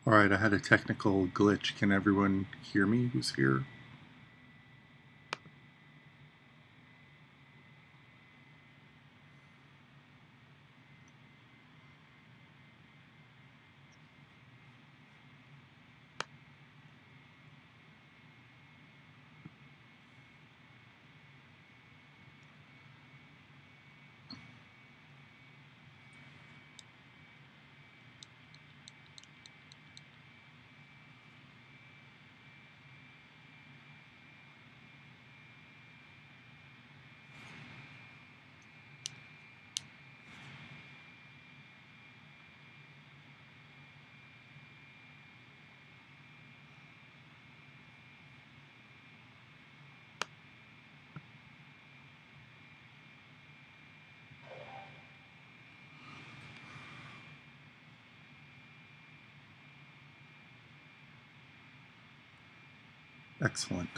Alright, I had a technical glitch. Can everyone hear me who's here? Excellent.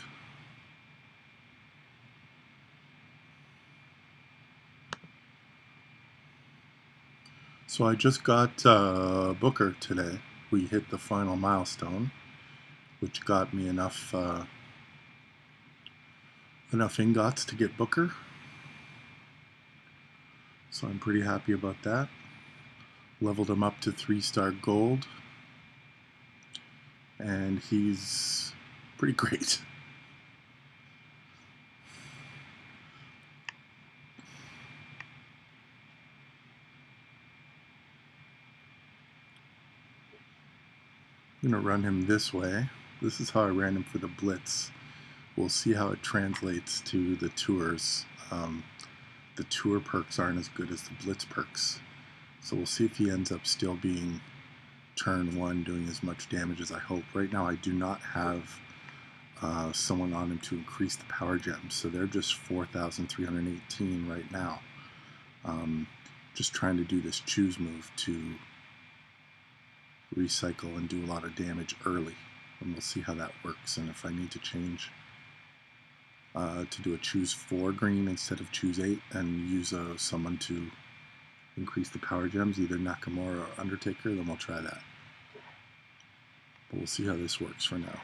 So I just got Booker today. We hit the final milestone, which got me enough ingots to get Booker. So I'm pretty happy about that. Leveled him up to 3-star gold, and he's pretty great. I'm going to run him this way. This is how I ran him for the Blitz. We'll see how it translates to the tours. The tour perks aren't as good as the Blitz perks. So we'll see if he ends up still being turn 1 doing as much damage as I hope. Right now I do not have someone on him to increase the power gems, so they're just 4,318 right now. Just trying to do this choose move to recycle and do a lot of damage early, and we'll see how that works, and if I need to change to do a choose 4 green instead of choose 8 and use someone to increase the power gems, either Nakamura or Undertaker, then we'll try that. But we'll see how this works for now.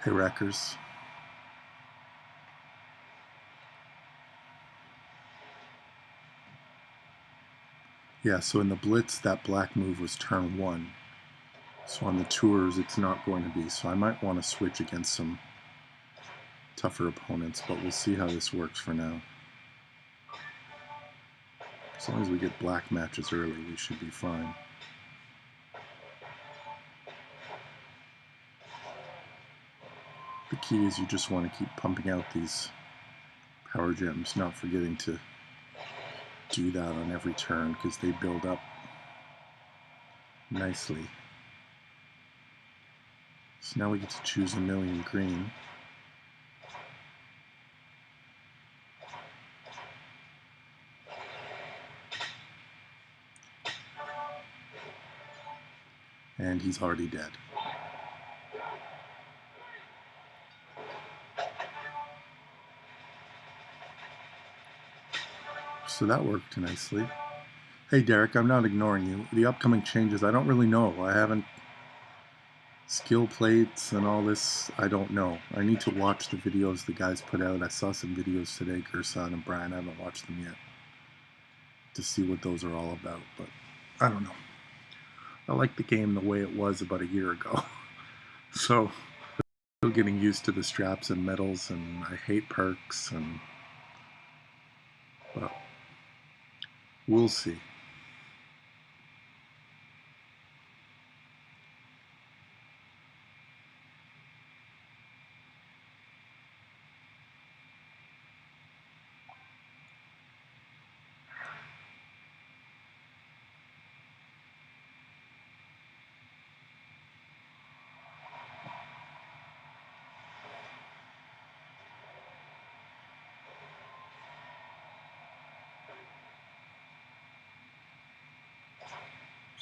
Hey Wreckers. Yeah, so in the Blitz, that black move was turn 1. So on the tours, it's not going to be. So I might want to switch against some tougher opponents, but we'll see how this works for now. As long as we get black matches early, we should be fine. The key is you just want to keep pumping out these power gems, not forgetting to do that on every turn because they build up nicely. So now we get to choose a million green. And he's already dead. So that worked nicely. Hey Derek, I'm not ignoring you. The upcoming changes, I don't really know. I haven't... Skill plates and all this, I don't know. I need to watch the videos the guys put out. I saw some videos today, Gerson and Brian. I haven't watched them yet to see what those are all about, but I don't know. I like the game the way it was about a year ago. So, still getting used to the straps and medals, and I hate perks, and well, we'll see.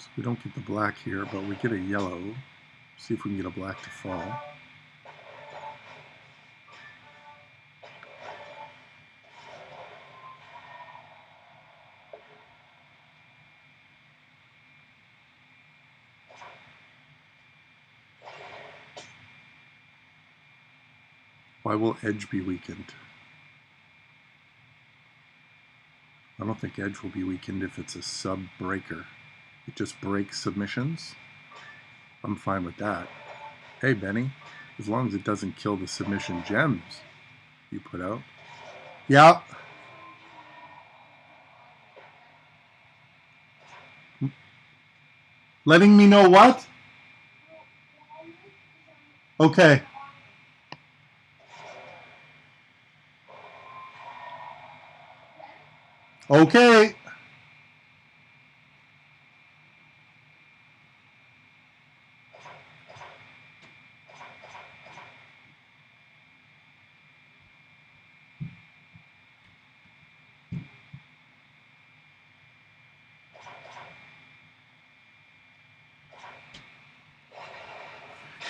So we don't get the black here, but we get a yellow. See if we can get a black to fall. Why will edge be weakened? I don't think edge will be weakened if it's a sub breaker. It just breaks submissions. I'm fine with that. Hey, Benny, as long as it doesn't kill the submission gems you put out. Yeah. Letting me know what? Okay. Okay.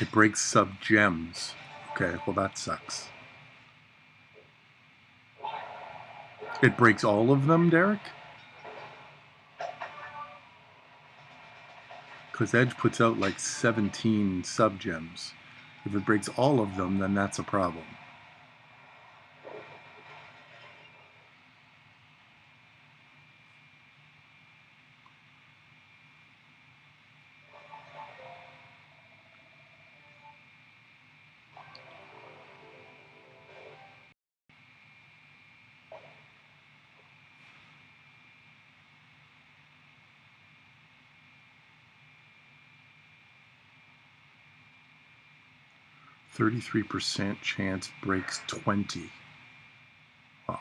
It breaks sub gems. Okay, well that sucks. It breaks all of them, Derek? Because edge puts out like 17 sub gems. If it breaks all of them, then that's a problem. %, chance breaks 20. Wow.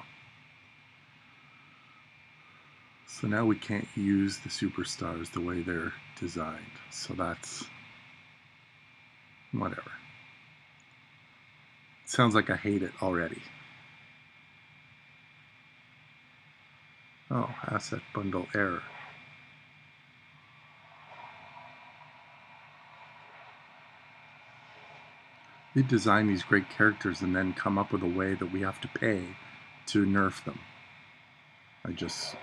So now we can't use the superstars the way they're designed. So that's whatever. It sounds like I hate it already. Oh, asset bundle error. They design these great characters and then come up with a way that we have to pay to nerf them. I just...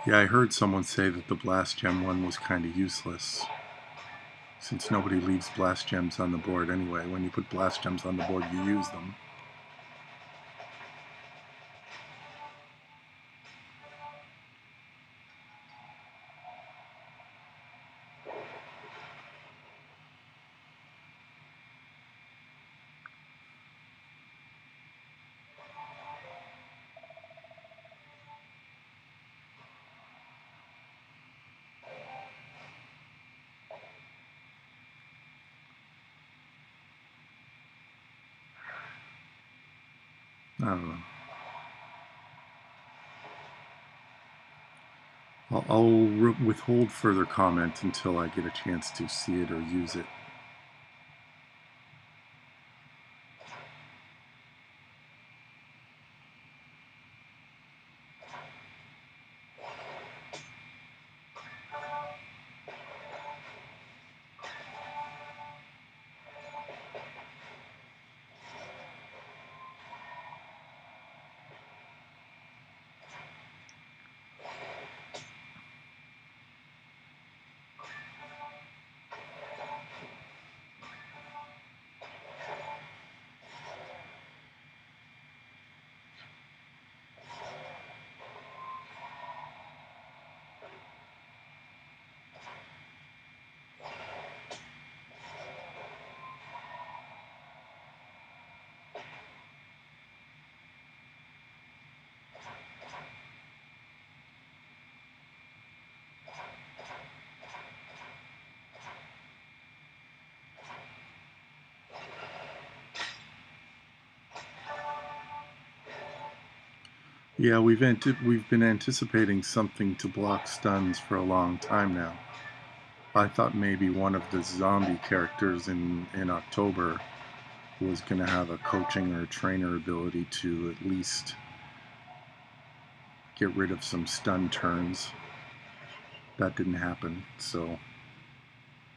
Yeah, I heard someone say that the Blast Gem one was kind of useless, since nobody leaves Blast Gems on the board anyway. When you put Blast Gems on the board, you use them. I don't know. I'll withhold further comment until I get a chance to see it or use it. Yeah, we've been anticipating something to block stuns for a long time now. I thought maybe one of the zombie characters in October was going to have a coaching or a trainer ability to at least get rid of some stun turns. That didn't happen, so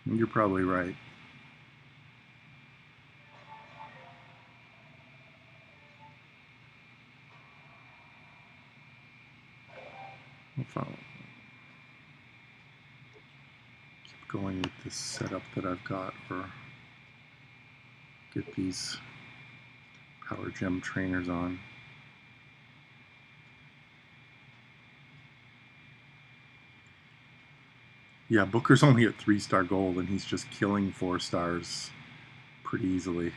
you're probably right. I'll keep going with this setup that I've got, or get these power gem trainers on. Yeah, Booker's only at 3-star gold, and he's just killing 4 stars pretty easily.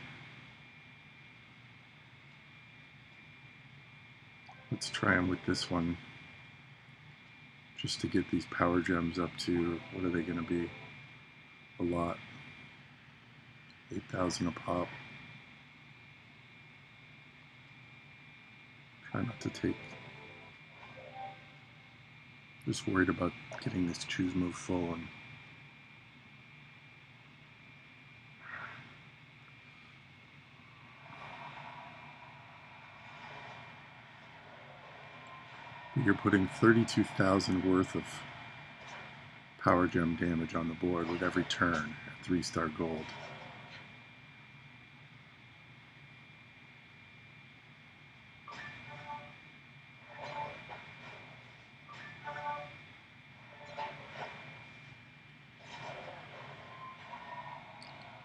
Let's try him with this one, just to get these power gems up to, what are they going to be? A lot. 8,000 a pop. Try not to take... Just worried about getting this choose move full. And you're putting 32,000 worth of power gem damage on the board with every turn at 3-star gold.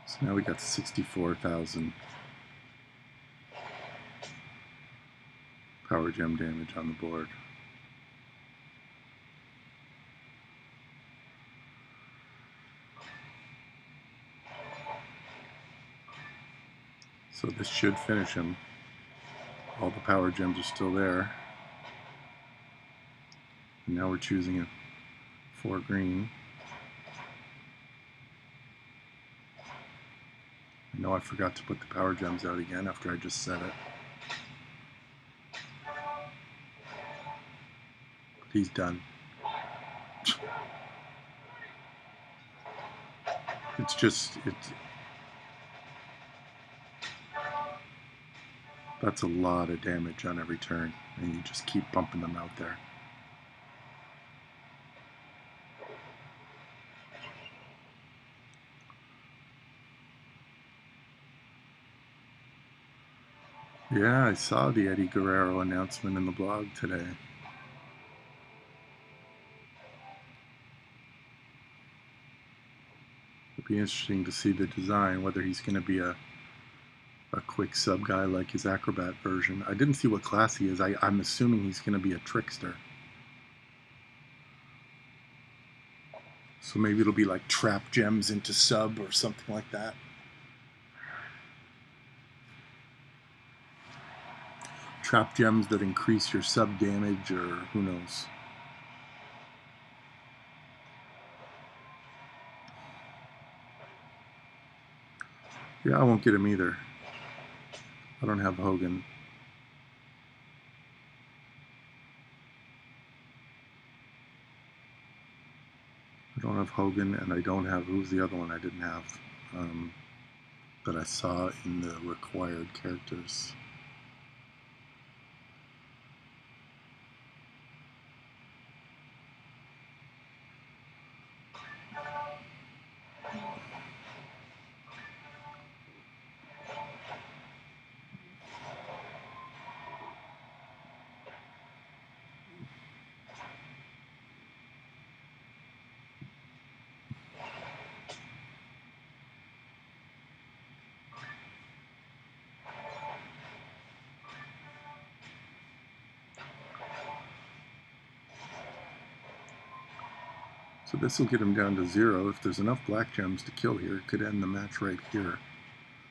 So now we got 64,000 power gem damage on the board. So this should finish him. All the power gems are still there. And now we're choosing a 4 green. I know I forgot to put the power gems out again after I just said it. But he's done. It's just, that's a lot of damage on every turn, and you just keep bumping them out there. Yeah, I saw the Eddie Guerrero announcement in the blog today. It'll be interesting to see the design, whether he's going to be a quick sub guy like his Acrobat version. I didn't see what class he is. I'm assuming he's going to be a trickster. So maybe it'll be like trap gems into sub or something like that. Trap gems that increase your sub damage, or who knows. Yeah, I won't get him either. I don't have Hogan. I don't have Hogan, and I don't have, who's the other one I didn't have that I saw in the required characters? So this will get him down to 0. If there's enough black gems to kill here, it could end the match right here.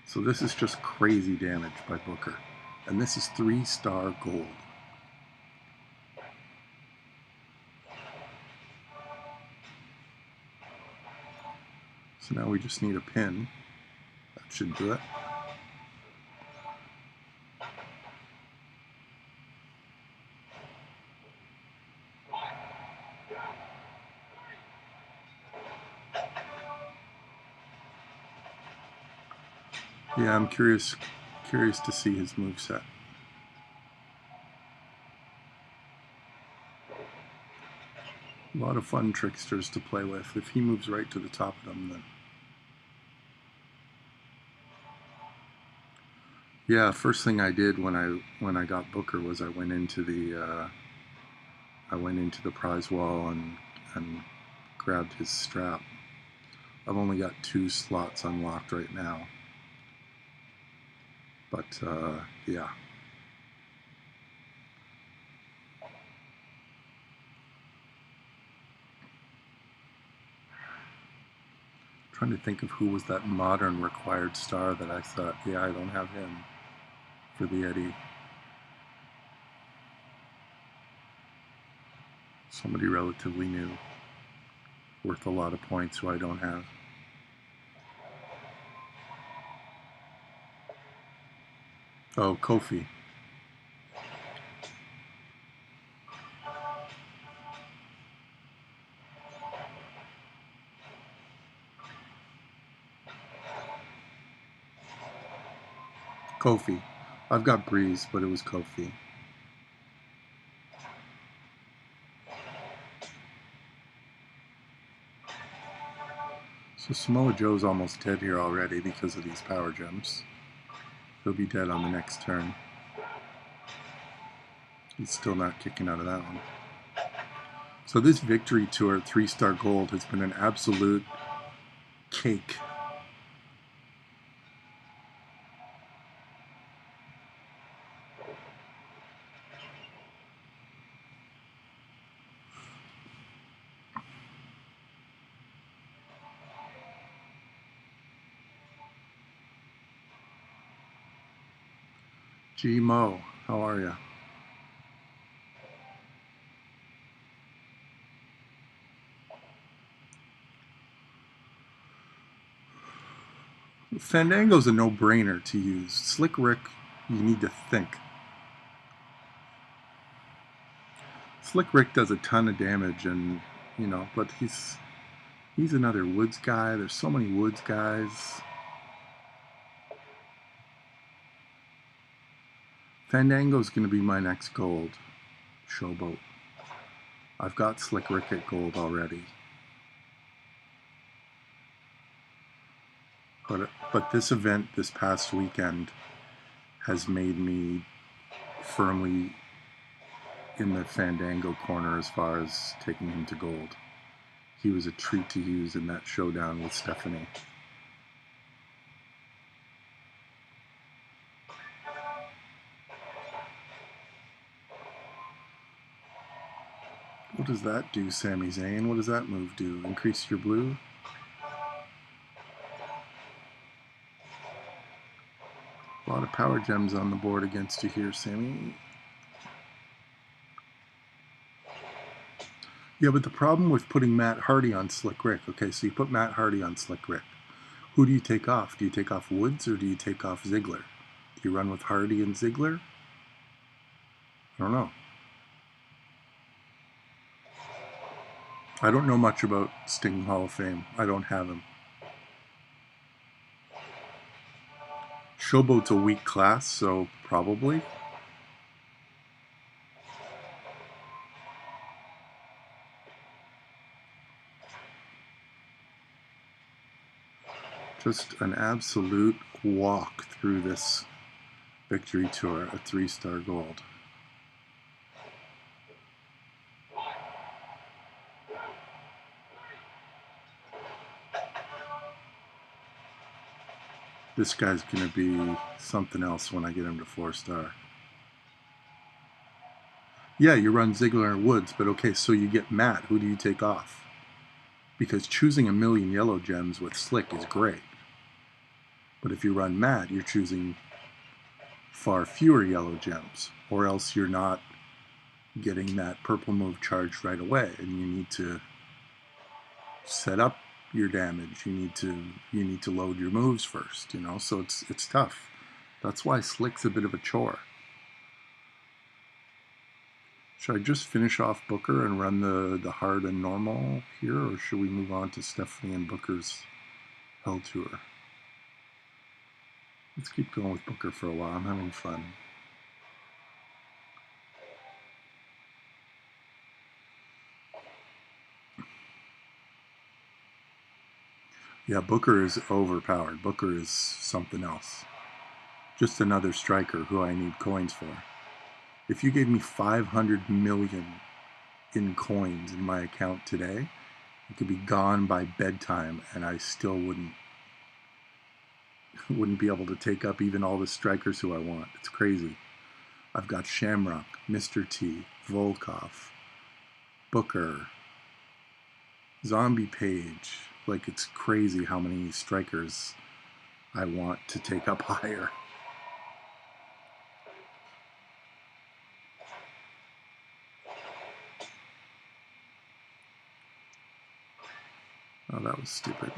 So this is just crazy damage by Booker. And this is 3-star gold. So now we just need a pin. That should do it. Yeah, I'm curious to see his moveset. A lot of fun tricksters to play with. If he moves right to the top of them, then yeah. First thing I did when I got Booker was I went into the prize wall and grabbed his strap. I've only got 2 slots unlocked right now, but yeah. Trying to think of who was that modern required star that I thought, yeah, I don't have him for the Eddie. Somebody relatively new, worth a lot of points who I don't have. Oh, Kofi. Kofi. I've got Breeze, but it was Kofi. So Samoa Joe's almost dead here already because of these power gems. He'll be dead on the next turn. He's still not kicking out of that one. So this victory tour, 3-star gold, has been an absolute cake. G Mo, how are you? Fandango's a no-brainer to use. Slick Rick, you need to think. Slick Rick does a ton of damage, and but he's another Woods guy. There's so many Woods guys. Fandango's going to be my next gold. Showboat. I've got Slick Rick at gold already. But this event this past weekend has made me firmly in the Fandango corner as far as taking him to gold. He was a treat to use in that showdown with Stephanie. What does that do, Sami Zayn? What does that move do? Increase your blue? A lot of power gems on the board against you here, Sami. Yeah, but the problem with putting Matt Hardy on Slick Rick, okay, so you put Matt Hardy on Slick Rick. Who do you take off? Do you take off Woods or do you take off Ziggler? Do you run with Hardy and Ziggler? I don't know. I don't know much about Sting Hall of Fame. I don't have him. Showboat's a weak class, so probably. Just an absolute walk through this victory tour, a 3-star gold. This guy's going to be something else when I get him to 4-star. Yeah, you run Ziggler and Woods, but okay, so you get Matt. Who do you take off? Because choosing a million yellow gems with Slick is great. But if you run Matt, you're choosing far fewer yellow gems, or else you're not getting that purple move charged right away, and you need to set up your damage. You need to load your moves first, so it's tough. That's why Slick's a bit of a chore. Should I just finish off Booker and run the hard and normal here, or should we move on to Stephanie and Booker's Hell Tour? Let's keep going with Booker for a while. I'm having fun. Yeah, Booker is overpowered. Booker is something else. Just another striker who I need coins for. If you gave me 500 million in coins in my account today, it could be gone by bedtime and I still wouldn't be able to take up even all the strikers who I want. It's crazy. I've got Shamrock, Mr. T, Volkov, Booker, Zombie Page. Like, it's crazy how many strikers I want to take up higher. Oh, that was stupid.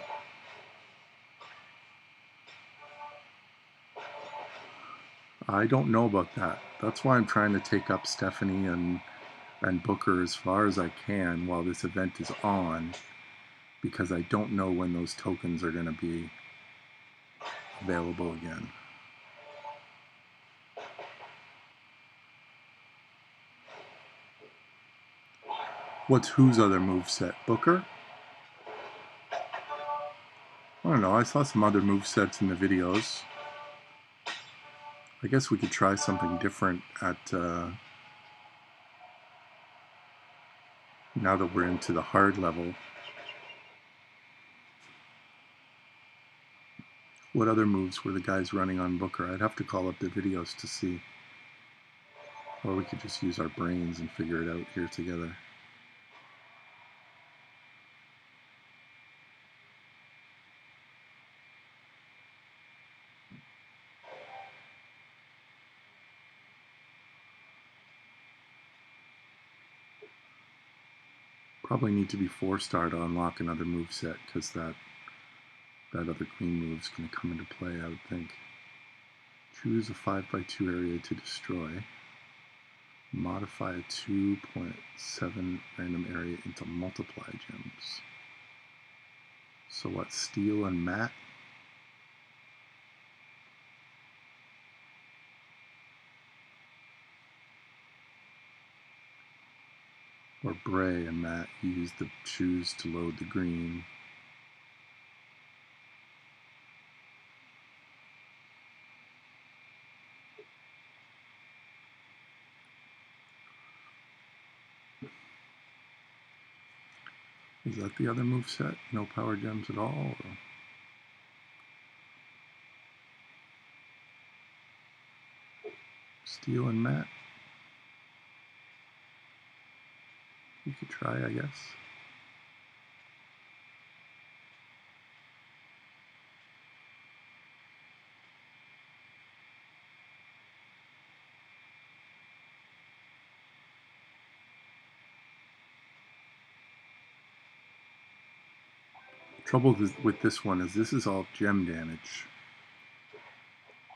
I don't know about that. That's why I'm trying to take up Stephanie and Booker as far as I can while this event is on, because I don't know when those tokens are going to be available again. What's whose other moveset? Booker? I don't know. I saw some other movesets in the videos. I guess we could try something different at now that we're into the hard level. What other moves were the guys running on Booker? I'd have to call up the videos to see. Or we could just use our brains and figure it out here together. Probably need to be 4-star to unlock another moveset, because that other queen move's going to come into play, I would think. Choose a 5x2 area to destroy. Modify a 2.7 random area into multiply gems. So what, steel and matte? Or Bray and Matt use the choose to load the green. Is that the other move set? No power gems at all? Or? Steel and matte? You could try, I guess. Trouble with this one is this is all gem damage,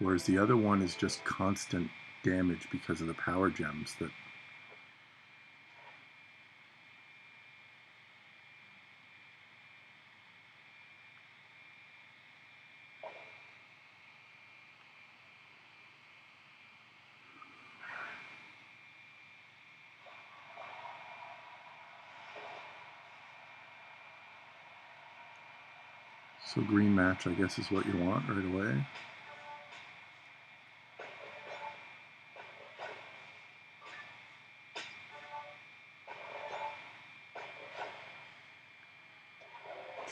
whereas the other one is just constant damage because of the power gems that so green match, I guess, is what you want right away.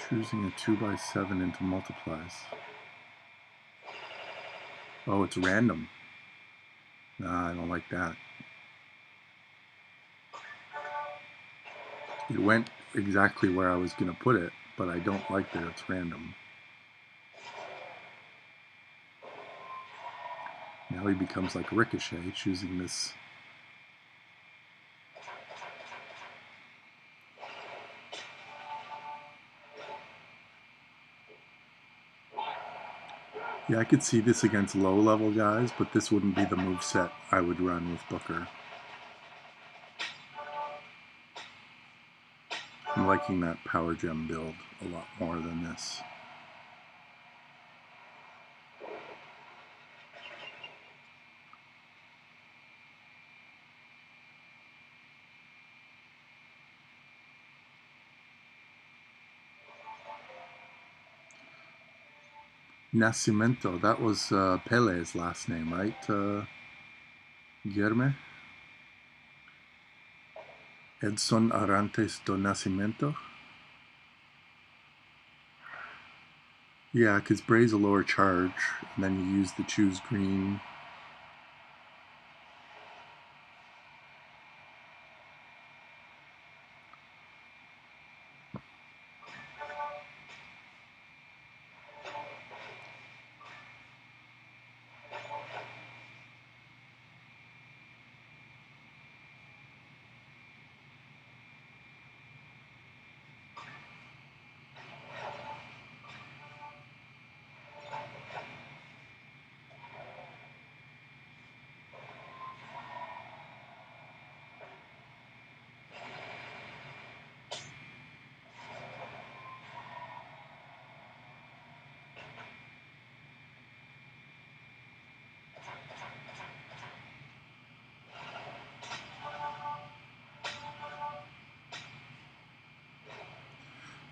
Choosing a 2x7 into multiplies. Oh, it's random. Nah, I don't like that. It went exactly where I was going to put it, but I don't like that it's random. Now he becomes like Ricochet, choosing this. Yeah, I could see this against low-level guys, but this wouldn't be the moveset I would run with Booker. I'm liking that power gem build a lot more than this. Nascimento, that was Pele's last name, right? Guilherme? Edson Arantes do Nascimento? Yeah, because Bray's a lower charge, and then you use the choose green.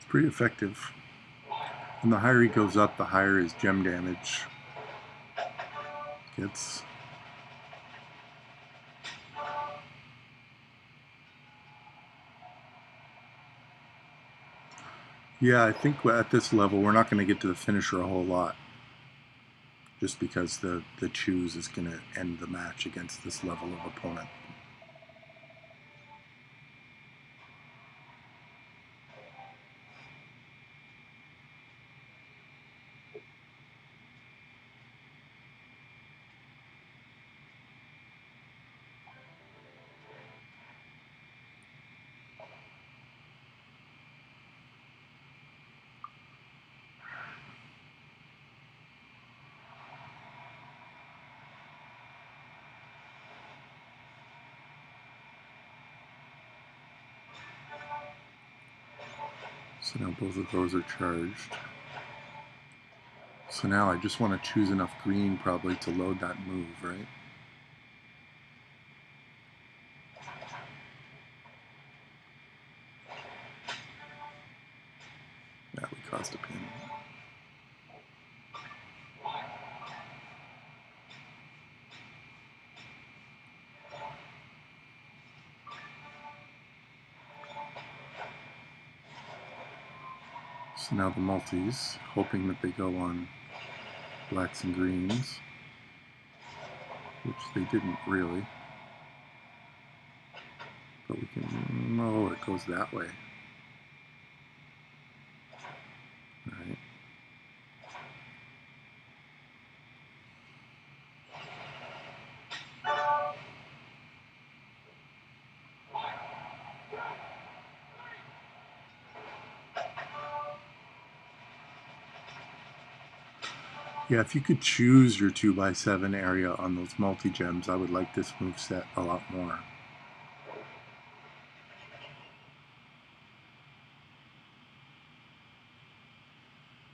Pretty effective. And the higher he goes up, the higher his gem damage gets. Yeah, I think at this level we're not going to get to the finisher a whole lot, just because the choose is going to end the match against this level of opponent. So now both of those are charged. So now I just want to choose enough green probably to load that move, right? Yeah, we caused a pin. So now the multis, hoping that they go on blacks and greens, which they didn't really. But we can, oh, it goes that way. All right. Yeah, if you could choose your 2x7 area on those multi-gems, I would like this move set a lot more.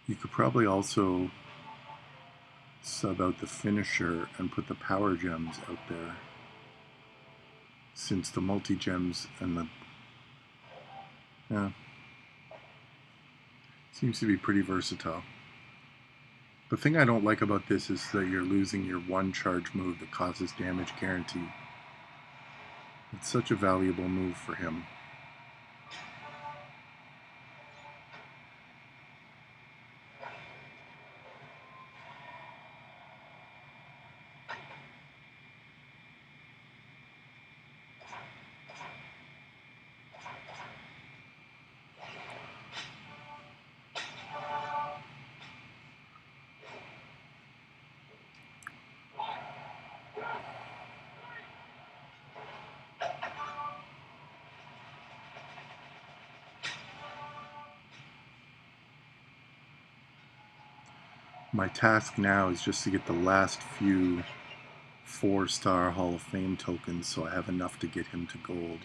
You could probably also sub out the finisher and put the power gems out there, since the multi-gems and the... yeah, seems to be pretty versatile. The thing I don't like about this is that you're losing your one charge move that causes damage guarantee. It's such a valuable move for him. My task now is just to get the last few 4-star Hall of Fame tokens so I have enough to get him to gold.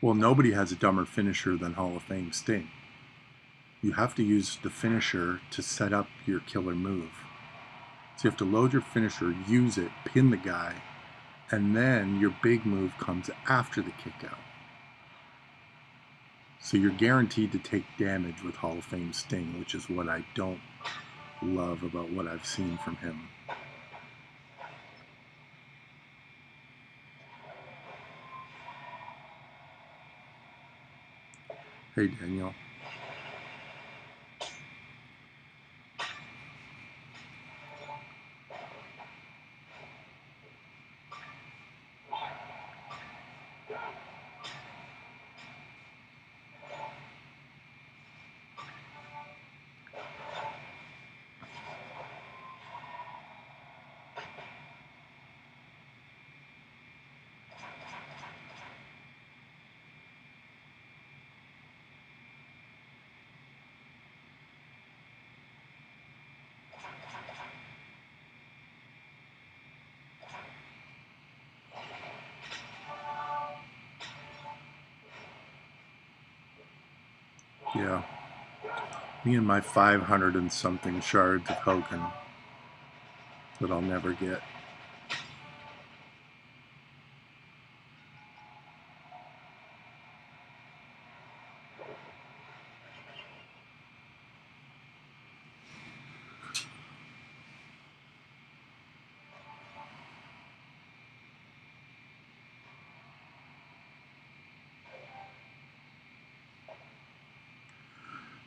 Well, nobody has a dumber finisher than Hall of Fame Sting. You have to use the finisher to set up your killer move. So you have to load your finisher, use it, pin the guy, and then your big move comes after the kick out. So you're guaranteed to take damage with Hall of Fame Sting, which is what I don't love about what I've seen from him. Hey, Daniel. Yeah. Me and my 500 and something shards of Hogan that I'll never get.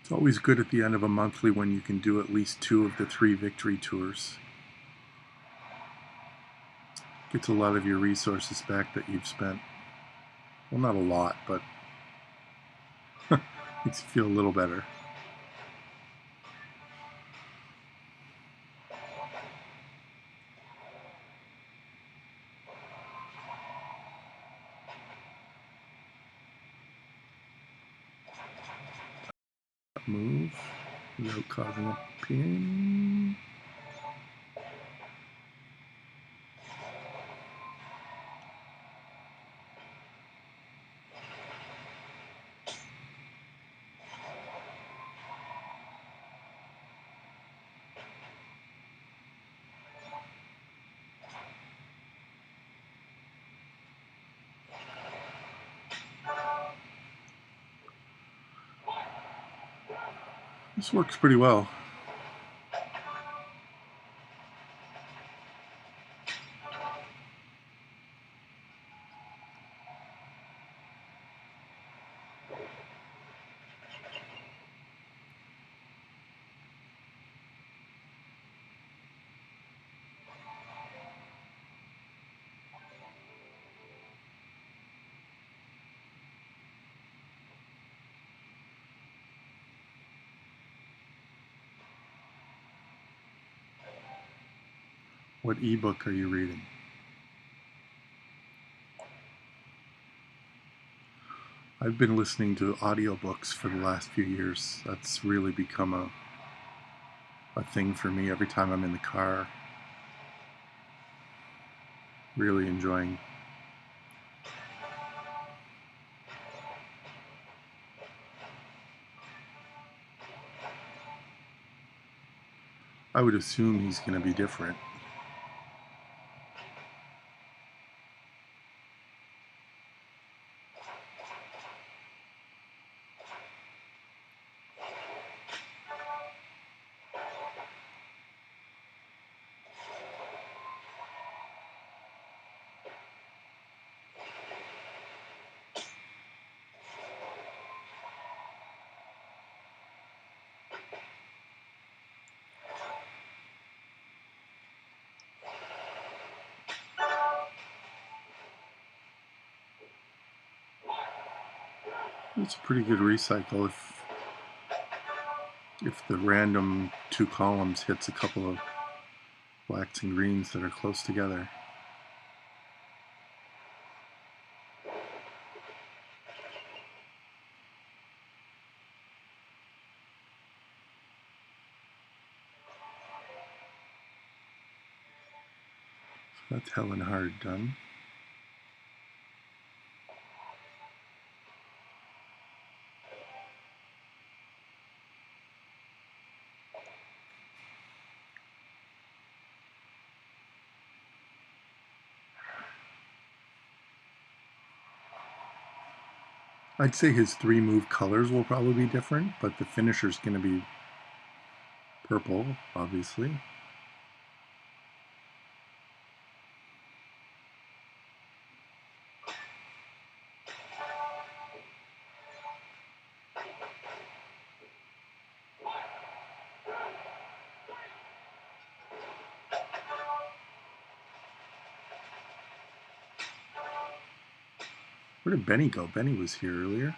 It's always good at the end of a monthly when you can do at least 2 of the 3 victory tours. Gets a lot of your resources back that you've spent. Well, not a lot, but makes you feel a little better. Move without causing a pin. This works pretty well. What ebook are you reading? I've been listening to audiobooks for the last few years. That's really become a thing for me every time I'm in the car. Really enjoying. I would assume he's going to be different. It's a pretty good recycle if the random 2 columns hits a couple of blacks and greens that are close together. So that's Helen Hard done. I'd say his 3-move colors will probably be different, but the finisher's going to be purple, obviously. Where did Benny go? Benny was here earlier.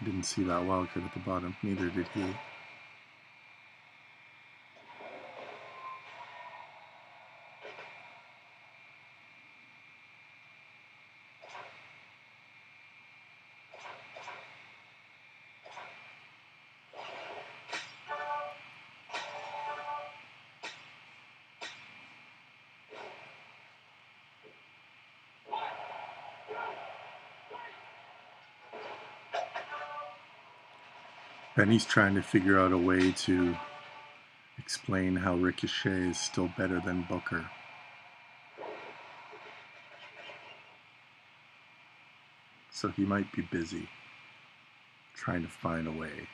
Didn't see that wildcard at the bottom. Neither did he. Benny's trying to figure out a way to explain how Ricochet is still better than Booker. So he might be busy trying to find a way.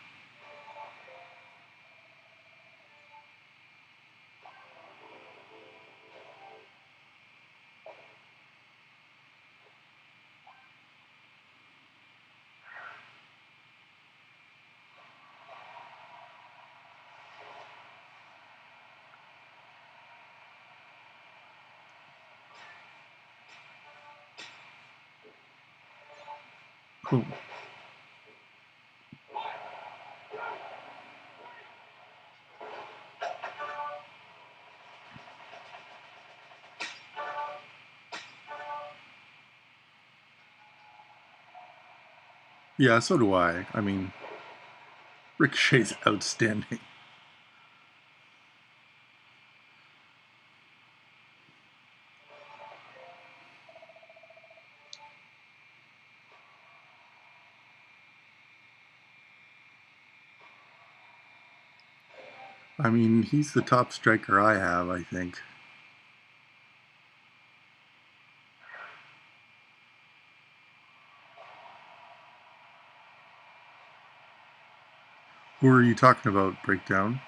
Cool. Yeah, so do I. I mean, Ricochet's outstanding. I mean, he's the top striker I have, I think. Who are you talking about, Breakdown?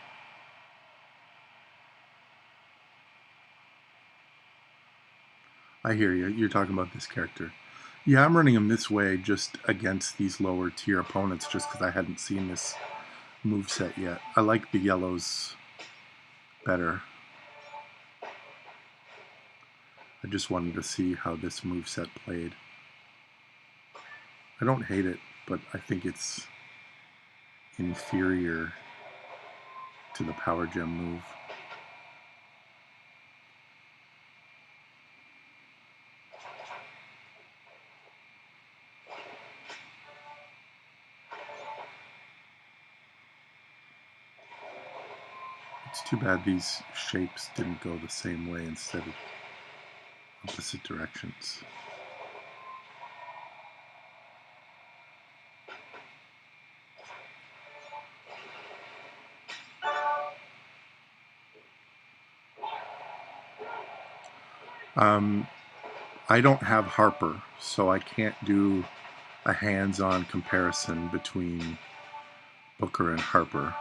I hear you. You're talking about this character. Yeah, I'm running him this way just against these lower tier opponents just because I hadn't seen this moveset yet. I like the yellows better. I just wanted to see how this moveset played. I don't hate it, but I think it's inferior to the Power Gem move. It's too bad these shapes didn't go the same way instead of opposite directions. I don't have Harper, so I can't do a hands-on comparison between Booker and Harper.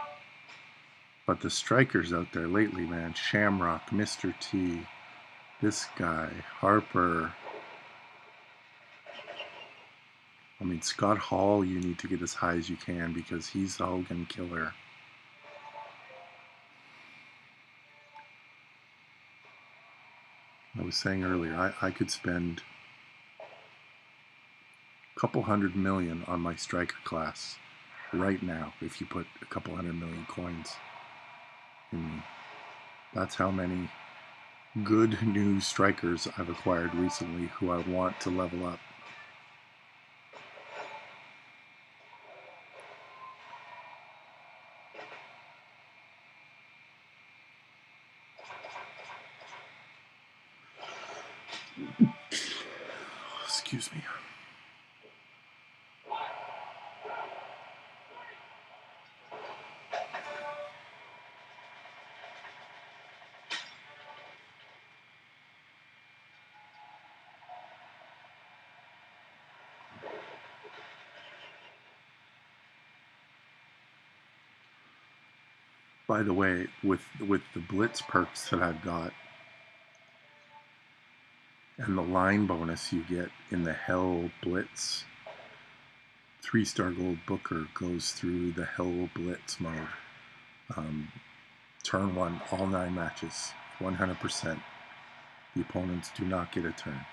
But the strikers out there lately, man, Shamrock, Mr. T, this guy, Harper. I mean, Scott Hall, you need to get as high as you can because he's the Hogan killer. I was saying earlier, I could spend a couple $100 million on my striker class right now if you put a couple $100 million coins in me. That's how many good new strikers I've acquired recently who I want to level up. Excuse me. By the way, with the Blitz perks that I've got, and the line bonus you get in the Hell Blitz, 3-star gold Booker goes through the Hell Blitz mode. Turn 1, all 9 matches, 100%. The opponents do not get a turn.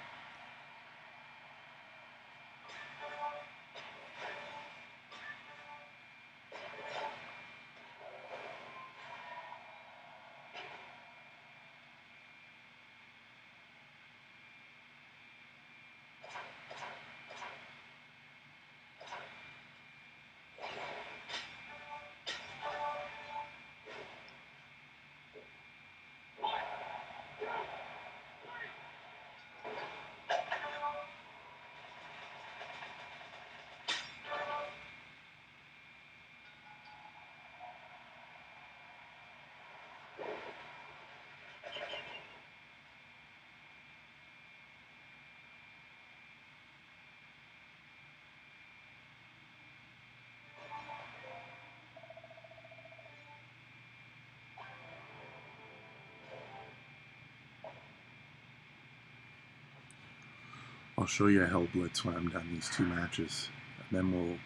I'll show you a Hell Blitz when I'm done these 2 matches, and then we'll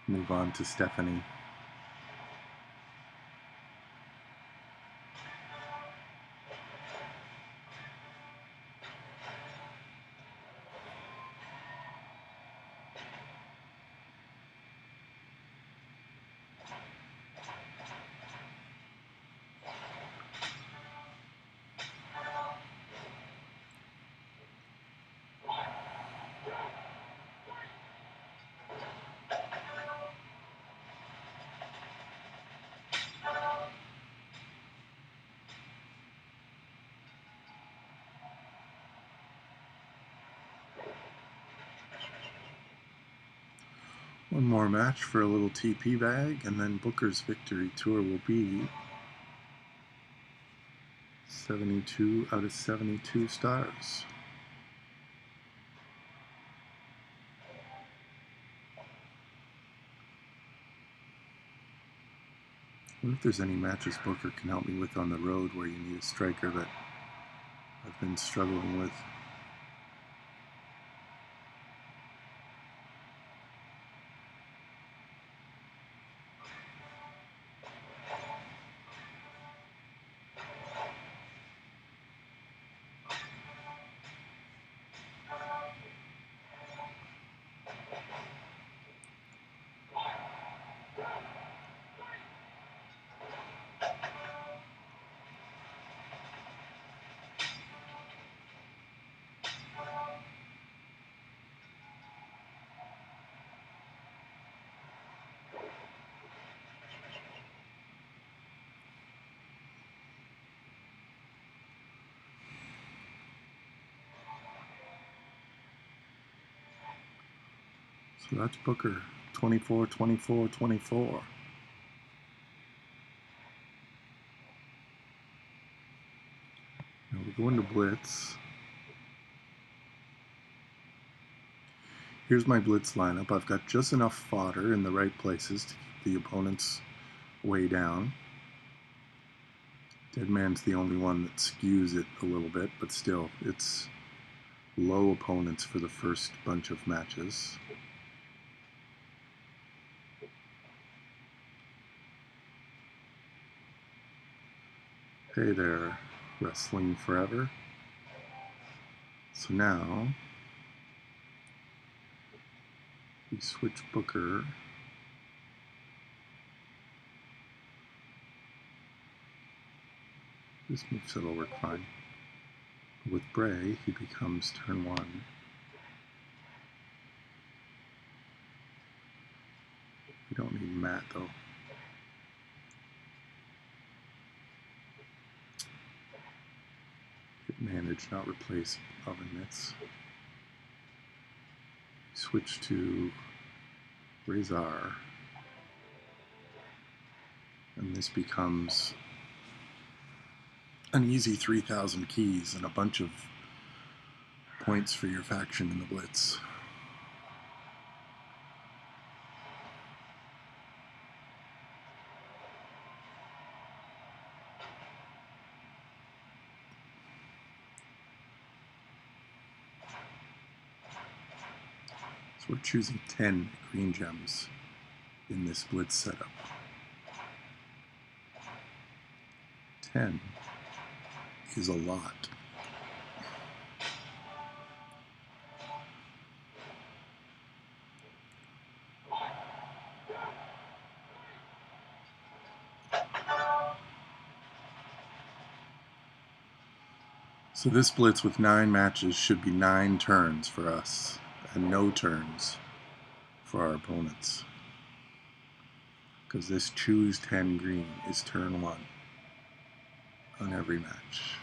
move on to Stephanie. One more match for a little TP bag, and then Booker's victory tour will be 72 out of 72 stars. I wonder if there's any matches Booker can help me with on the road where you need a striker that I've been struggling with. So that's Booker, 24, 24, 24. Now we go into Blitz. Here's my Blitz lineup. I've got just enough fodder in the right places to keep the opponents way down. Deadman's the only one that skews it a little bit, but still, it's low opponents for the first bunch of matches. Hey there, Wrestling Forever. So now, we switch Booker. This moveset will work fine. With Bray, he becomes turn 1. We don't need Matt though. Hitman storage, not replace oven mitts. Switch to Razor, and this becomes an easy 3,000 keys and a bunch of points for your faction in the Blitz. So we're choosing 10 green gems in this Blitz setup. 10 is a lot. So this Blitz with 9 matches should be 9 turns for us, and no turns for our opponents. Because this choose 10 green is turn 1 on every match.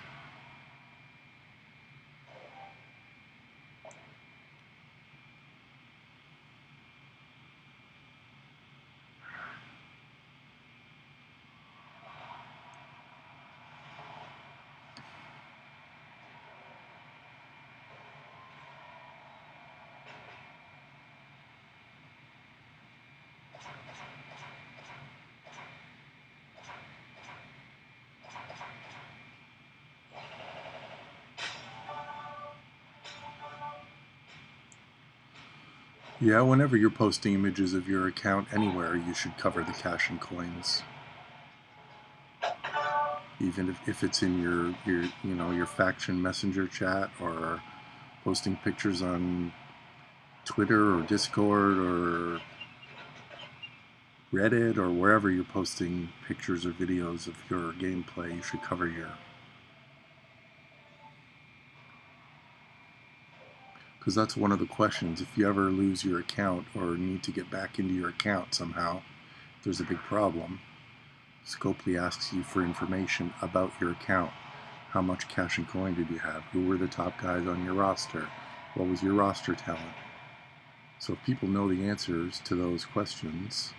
Yeah, whenever you're posting images of your account anywhere, you should cover the cash and coins. Even if it's in your faction messenger chat, or posting pictures on Twitter or Discord or Reddit, or wherever you're posting pictures or videos of your gameplay, you should cover your... Because that's one of the questions. If you ever lose your account or need to get back into your account somehow, there's a big problem. Scopely asks you for information about your account. How much cash and coin did you have? Who were the top guys on your roster? What was your roster talent? So if people know the answers to those questions,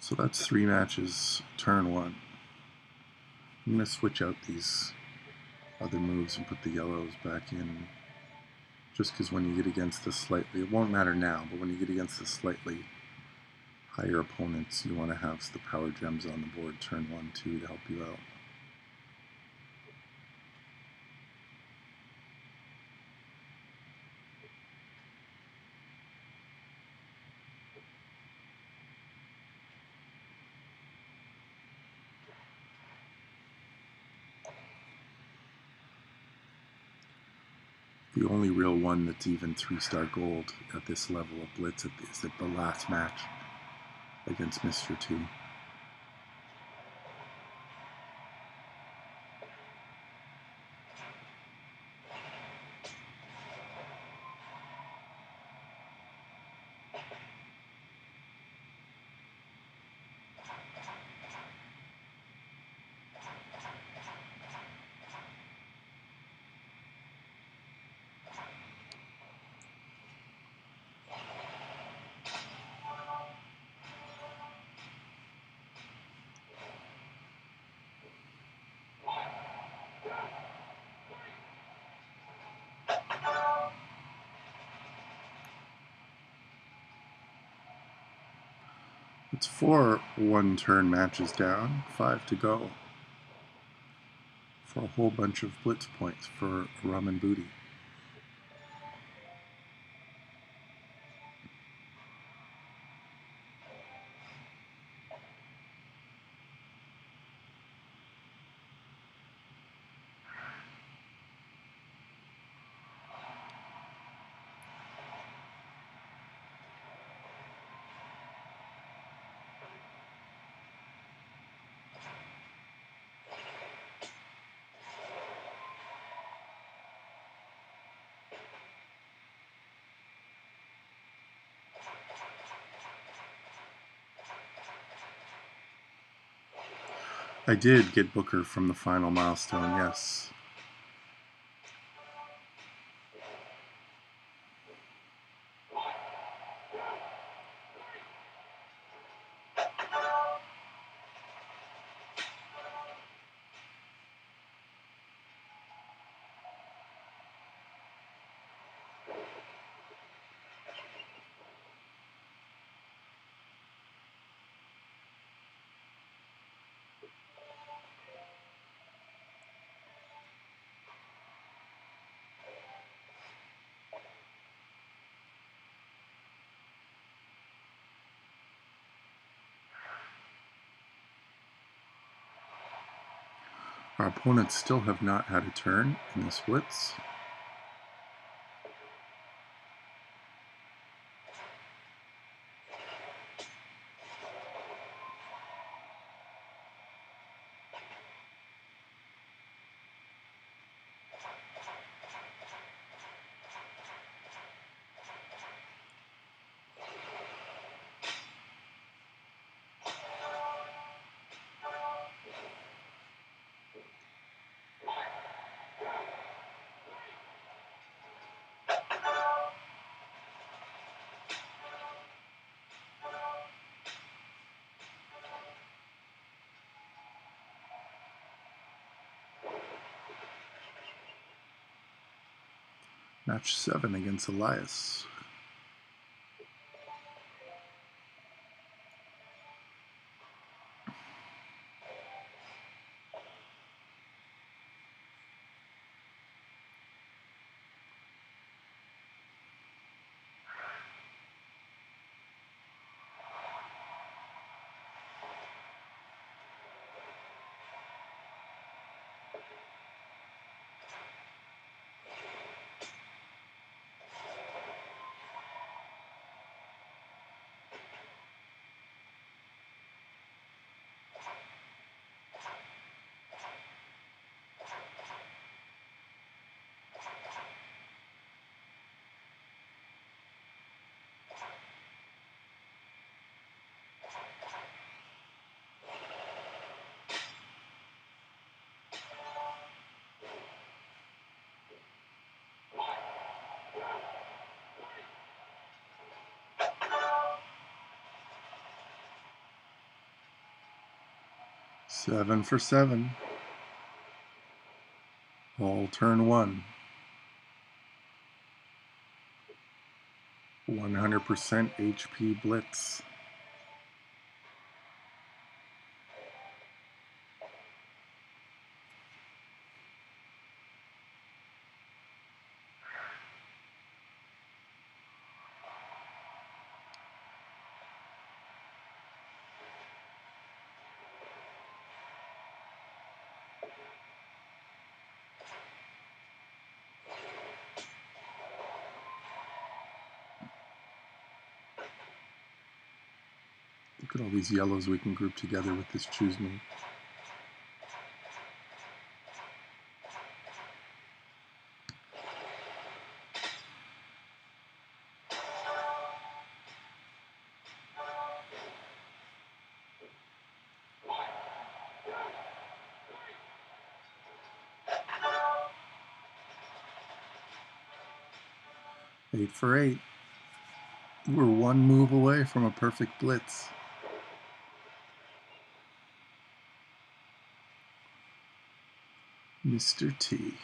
so that's 3 matches, turn 1. I'm going to switch out these other moves and put the yellows back in, just because when you get against the slightly, it won't matter now, but when you get against the slightly higher opponents, you want to have the power gems on the board turn 1, 2 to help you out. The only real one that's even 3-star gold at this level of Blitz is at the last match against Mr. 2. It's 4 one-turn matches down, 5 to go, for a whole bunch of Blitz points for rum and booty. I did get Booker from the final milestone, yes. Our opponents still have not had a turn in this Blitz. Match 7 against Elias. Seven for 7. All turn 1. 100% HP Blitz. Look at all these yellows we can group together with this choose move. Eight for 8. We're one move away from a perfect Blitz. Mr. T.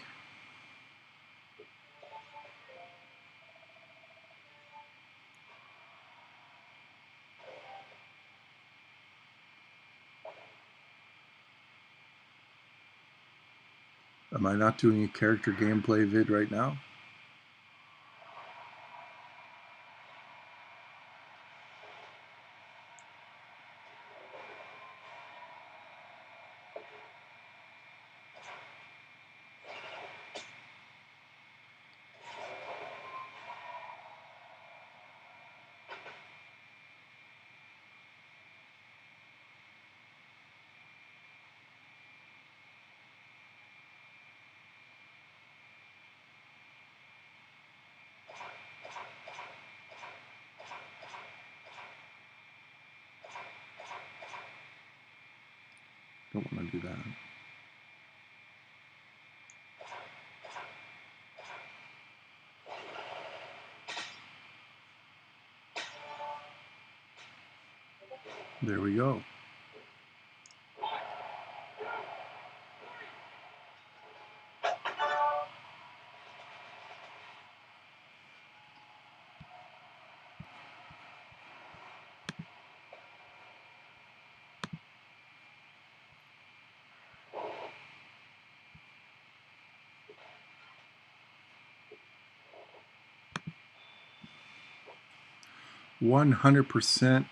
Am I not doing a character gameplay vid right now? Don't want to do that. There we go. %100%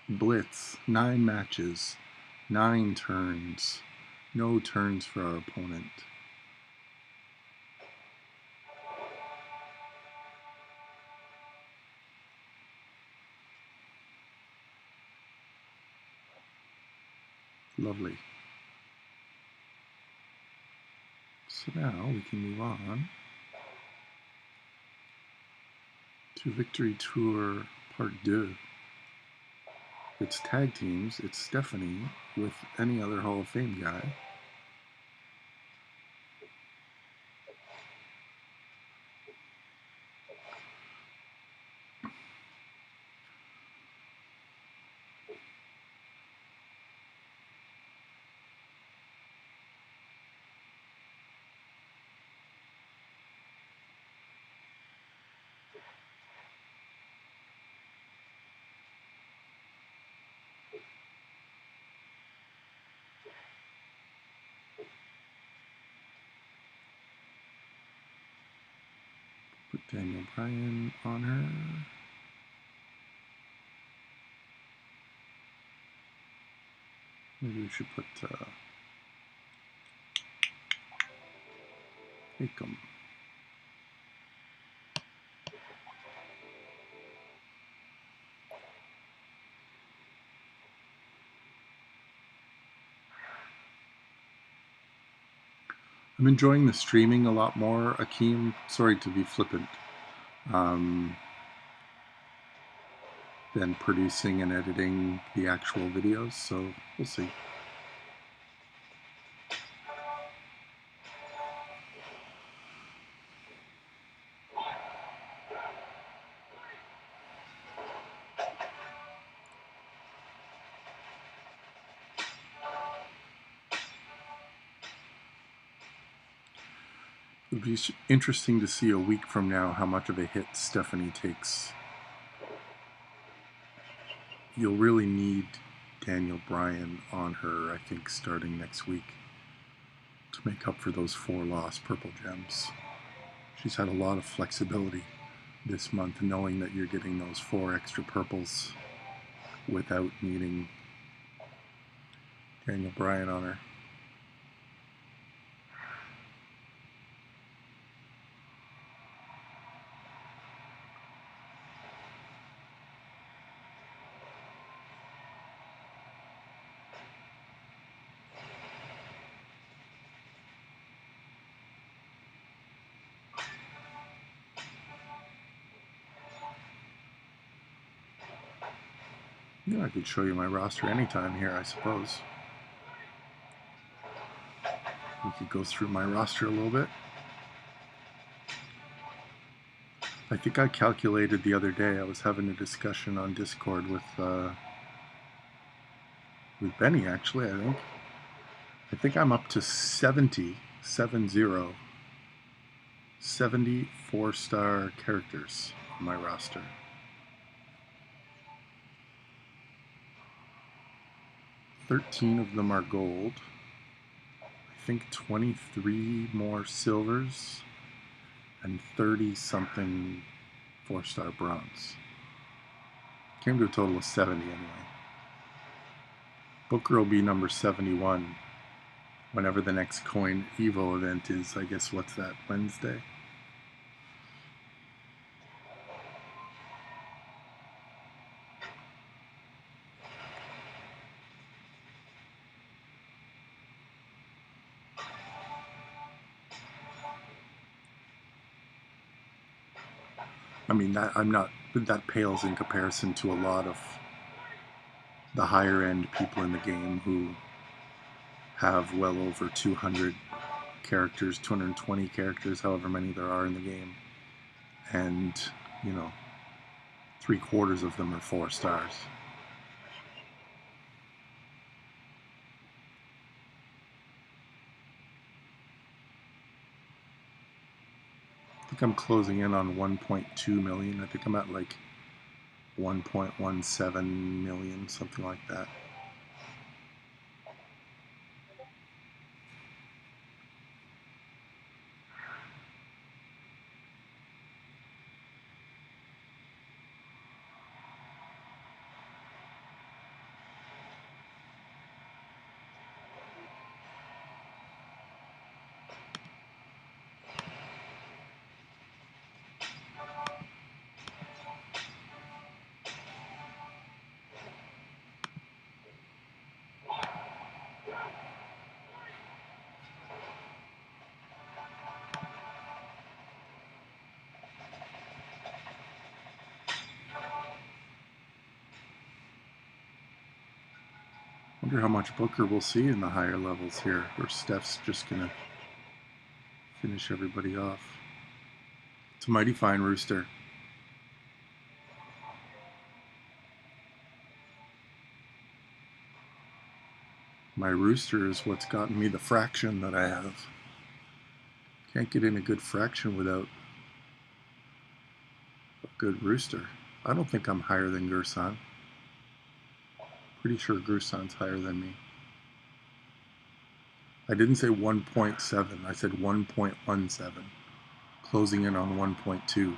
blitz, 9 matches, 9 turns, no turns for our opponent. Lovely. So now we can move on to Victory Tour Part 2. It's tag teams. It's Stephanie with any other Hall of Fame guy. Put Daniel Bryan on her. Maybe we should put Akam. I'm enjoying the streaming a lot more, Akeem. Sorry to be flippant. Than producing and editing the actual videos, so we'll see. It'd be interesting to see a week from now how much of a hit Stephanie takes. You'll really need Daniel Bryan on her, I think, starting next week to make up for those 4 lost purple gems. She's had a lot of flexibility this month, knowing that you're getting those 4 extra purples without needing Daniel Bryan on her. Yeah, I could show you my roster anytime here, I suppose. We could go through my roster a little bit. I think I calculated the other day, I was having a discussion on Discord with Benny, actually, I think I'm up to 70 4-star characters on my roster. $13 of them are gold. I think 23 more silvers and 30-something 4-star bronze. Came to a total of 70 anyway. Booker will be number 71 whenever the next Coin Evo event is. I guess, what's that, Wednesday? I mean, that pales in comparison to a lot of the higher end people in the game who have well over 200 characters, 220 characters, however many there are in the game. And, you know, 3/4 of them are 4 stars. I think I'm closing in on 1.2 million. I think I'm at like 1.17 million, something like that. Wonder how much Booker we'll see in the higher levels here, or Steph's just gonna finish everybody off. It's a mighty fine rooster. My rooster is what's gotten me the fraction that I have. Can't get in a good fraction without a good rooster. I don't think I'm higher than Gerson. Pretty sure Gerson's higher than me. I didn't say 1.7, I said 1.17, closing in on 1.2.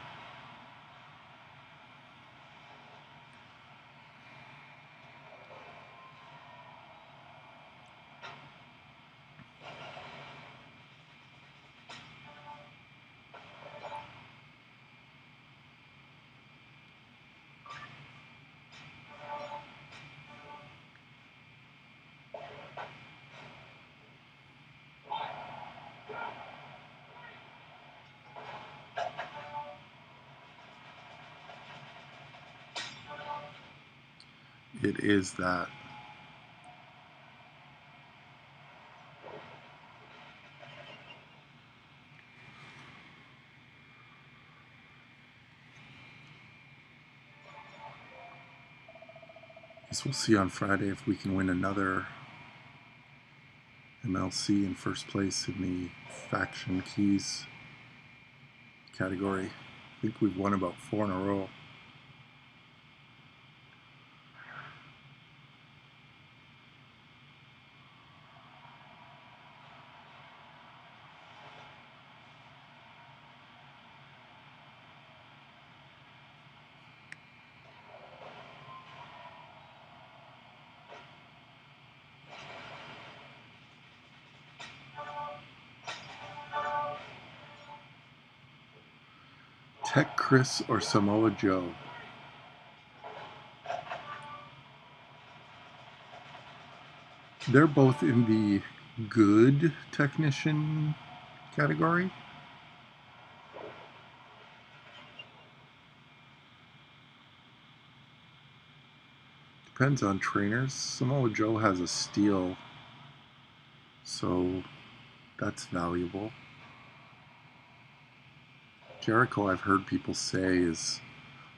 It is that. Guess we'll see on Friday if we can win another MLC in first place in the faction keys category. I think we've won about 4 in a row. Tech Chris or Samoa Joe? They're both in the good technician category. Depends on trainers. Samoa Joe has a steal, so that's valuable. Jericho, I've heard people say, is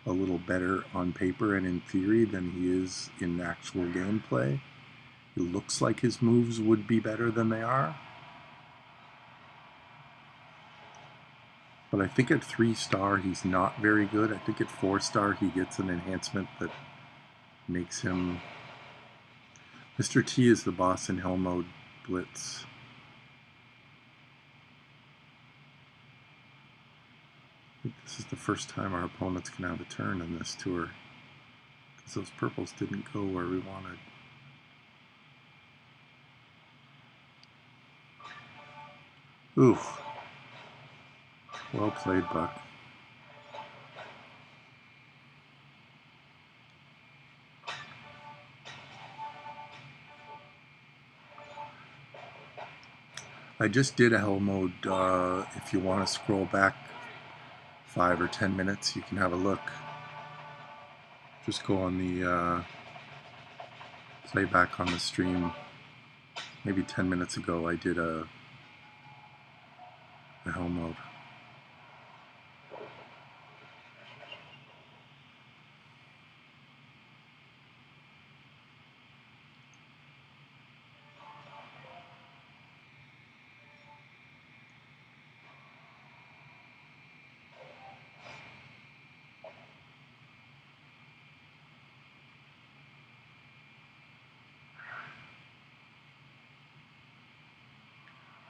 a little better on paper and in theory than he is in actual gameplay. It looks like his moves would be better than they are. But I think at 3-star he's not very good. I think at 4-star he gets an enhancement that makes him... Mr. T is the boss in Hell Mode Blitz. I think this is the first time our opponents can have a turn in this tour, because those purples didn't go where we wanted. Oof. Well played, Buck. I just did a Hell Mode. If you want to scroll back 5 or 10 minutes, you can have a look. Just go on the playback on the stream maybe 10 minutes ago I did a home load.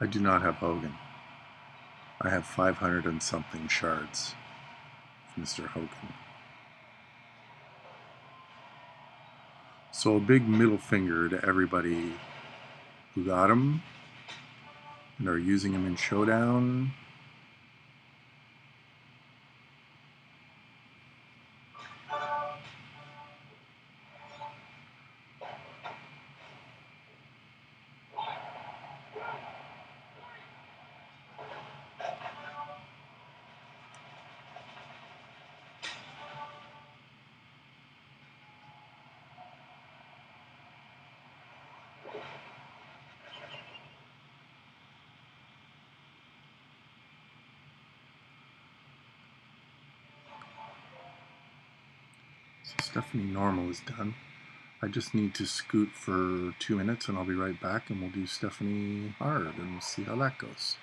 I do not have Hogan. I have 500 and something shards, Mr. Hogan. So a big middle finger to everybody who got him and are using him in Showdown. So Stephanie Normal is done. I just need to scoot for 2 minutes and I'll be right back and we'll do Stephanie Hard and we'll see how that goes.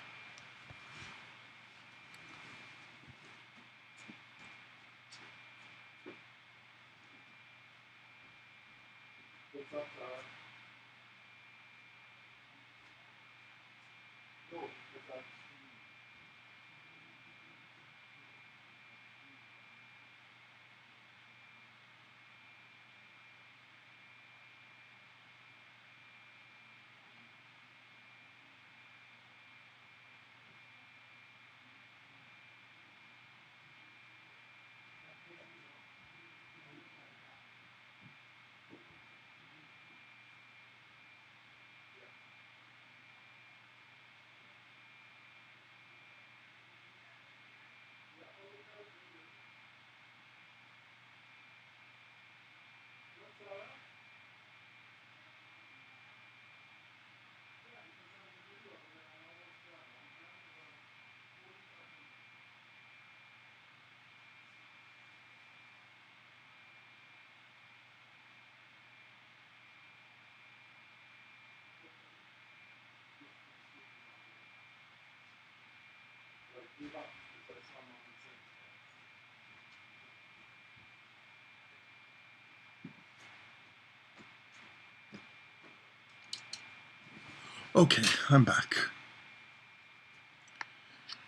What's up, Todd? No, what's up? Okay, I'm back.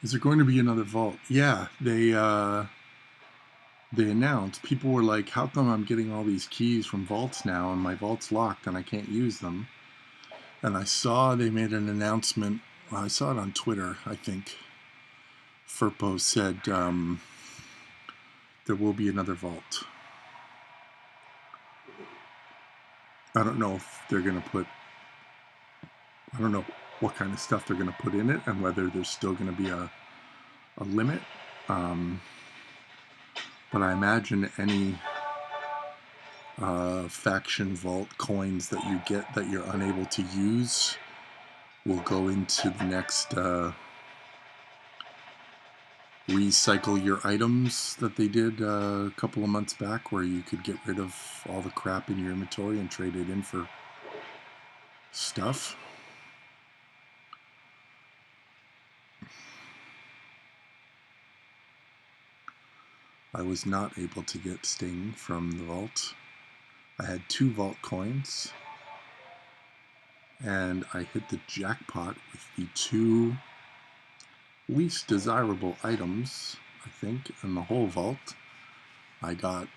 Is there going to be another vault? Yeah, they announced. People were like, how come I'm getting all these keys from vaults now and my vault's locked and I can't use them? And I saw they made an announcement. Well, I saw it on Twitter, I think. Furpo said there will be another vault. I don't know if they're going to put, I don't know what kind of stuff they're going to put in it and whether there's still going to be a limit. But I imagine any faction vault coins that you get that you're unable to use will go into the next recycle your items that they did a couple of months back, where you could get rid of all the crap in your inventory and trade it in for stuff. I was not able to get Sting from the vault. I had 2 vault coins and I hit the jackpot with the 2 least desirable items, I think, in the whole vault. I got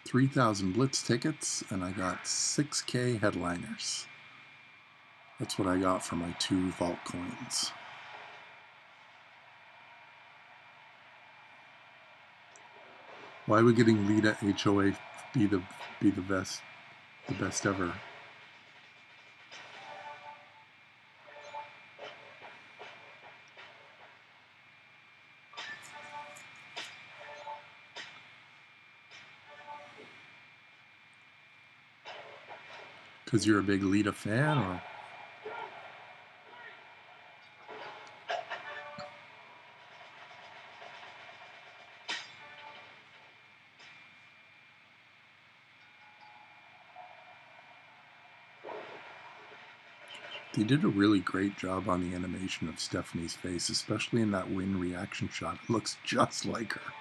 3,000 Blitz tickets and I got 6K headliners. That's what I got for my 2 vault coins. Why would getting Lita HOA be the best ever? Because you're a big Lita fan, or? They did a really great job on the animation of Stephanie's face, especially in that wind reaction shot. It looks just like her.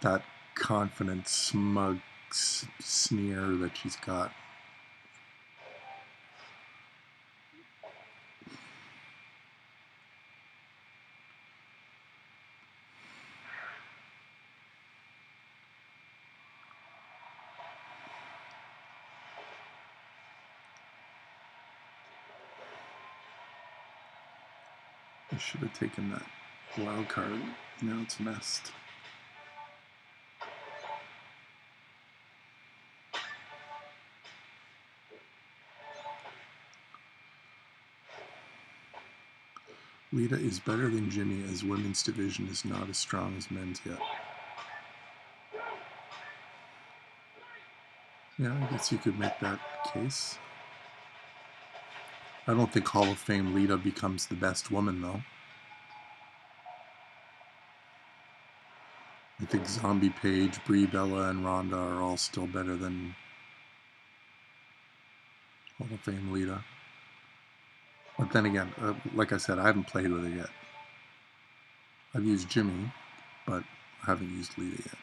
That confident, smug sneer that she's got. I should have taken that wild card. Now it's messed. Lita is better than Jimmy, as women's division is not as strong as men's yet. Yeah, I guess you could make that case. I don't think Hall of Fame Lita becomes the best woman, though. I think Zombie Paige, Brie Bella, and Ronda are all still better than Hall of Fame Lita. But then again, like I said, I haven't played with her yet. I've used Jimmy, but I haven't used Lita yet.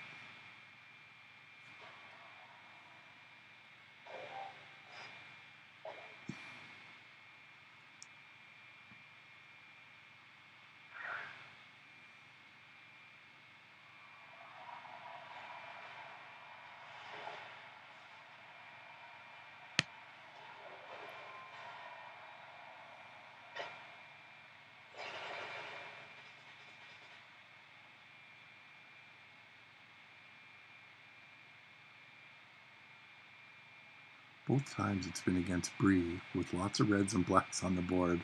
Both times it's been against Brie, with lots of reds and blacks on the board,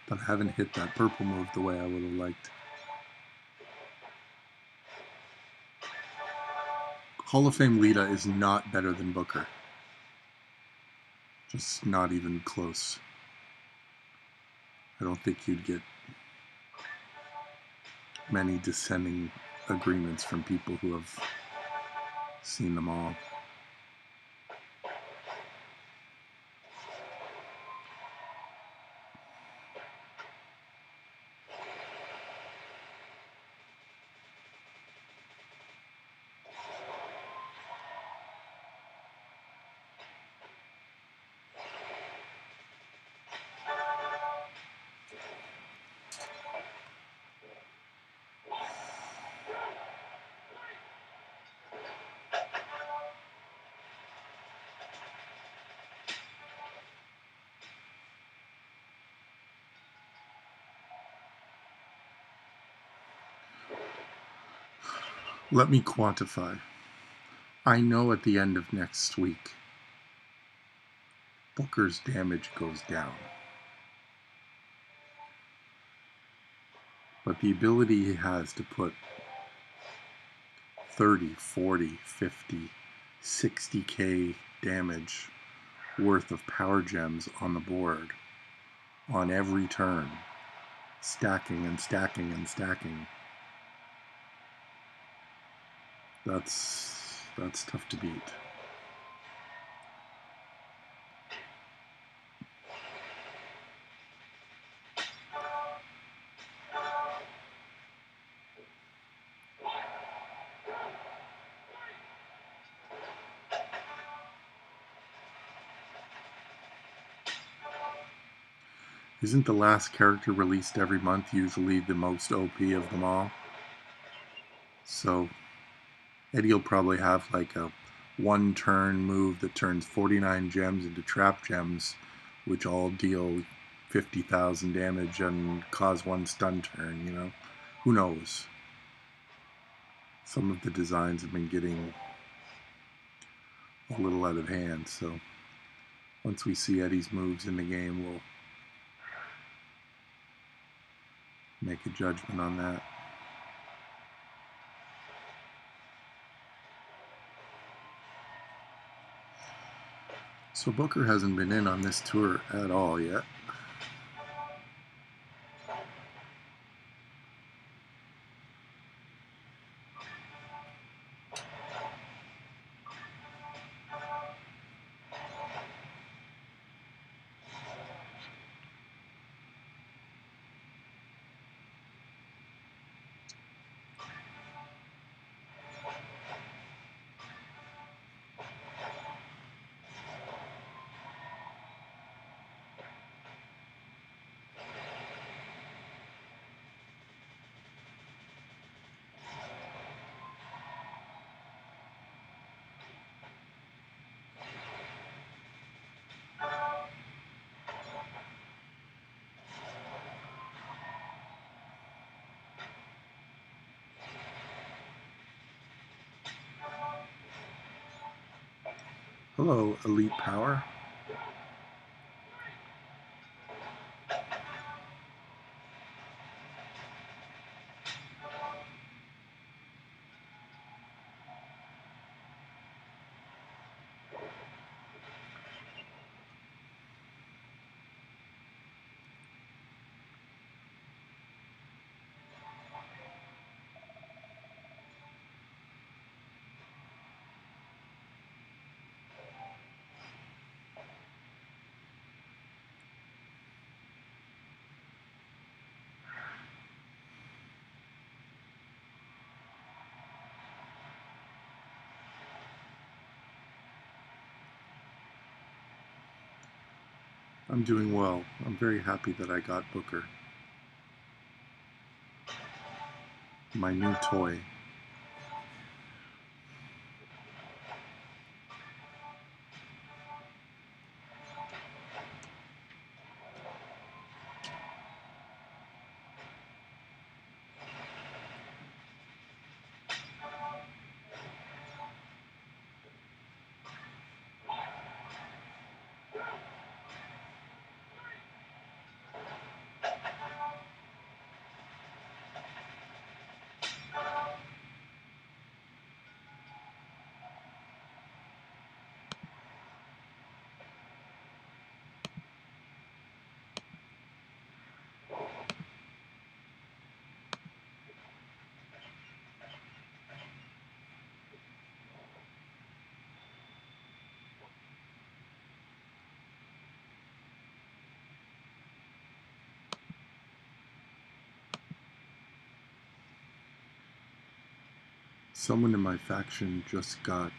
but I haven't hit that purple move the way I would have liked. Hall of Fame Lita is not better than Booker. Just not even close. I don't think you'd get many dissenting agreements from people who have seen them all. Let me quantify. I know at the end of next week, Booker's damage goes down. But the ability he has to put 30, 40, 50, 60k damage worth of power gems on the board on every turn, stacking and stacking and stacking. That's tough to beat. Isn't the last character released every month usually the most OP of them all? So Eddie will probably have like a one turn move that turns 49 gems into trap gems, which all deal 50,000 damage and cause one stun turn, you know? Who knows? Some of the designs have been getting a little out of hand, so once we see Eddie's moves in the game, we'll make a judgment on that. So Booker hasn't been in on this tour at all yet. Hello, Elite Power. I'm doing well. I'm very happy that I got Booker. My new toy. Someone in my faction just got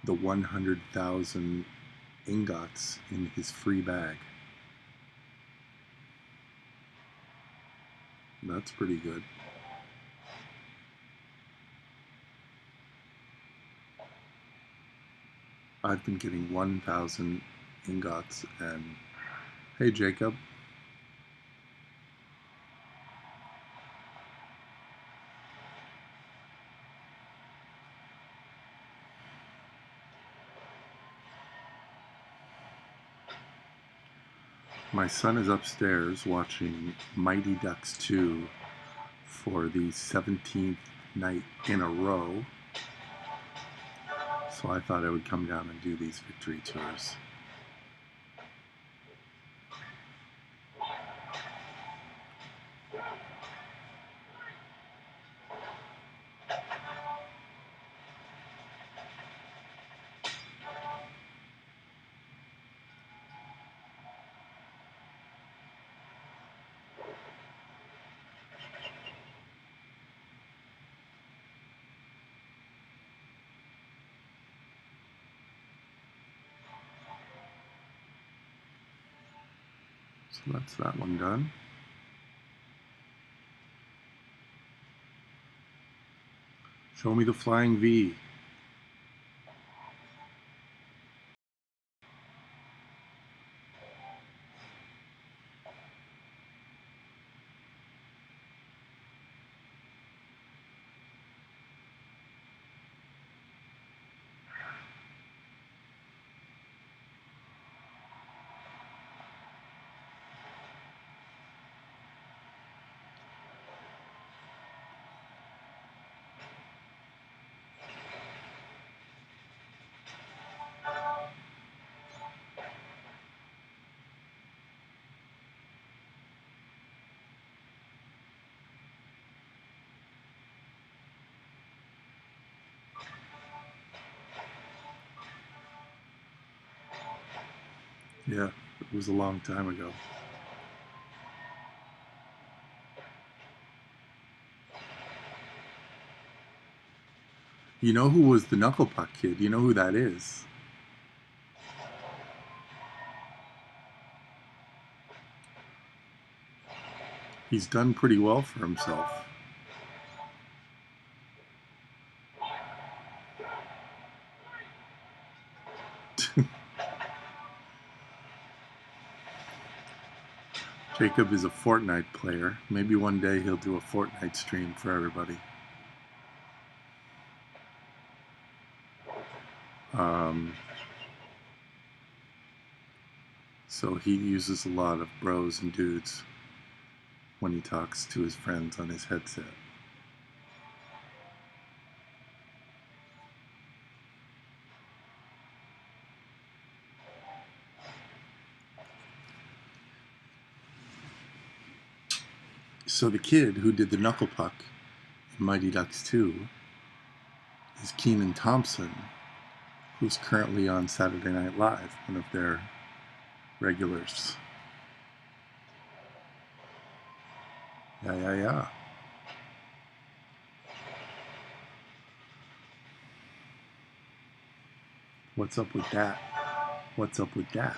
the 100,000 ingots in his free bag. That's pretty good. I've been getting 1,000 ingots, and hey, Jacob. My son is upstairs watching Mighty Ducks 2 for the 17th night in a row. So I thought I would come down and do these victory tours. So that's that one done. Show me the flying V. Yeah, it was a long time ago. You know who was the Knuckle Puck kid? You know who that is? He's done pretty well for himself. Jacob is a Fortnite player. Maybe one day he'll do a Fortnite stream for everybody. So he uses a lot of bros and dudes when he talks to his friends on his headset. So the kid who did the knuckle puck in Mighty Ducks 2 is Kenan Thompson, who's currently on Saturday Night Live, one of their regulars. Yeah. What's up with that? What's up with that?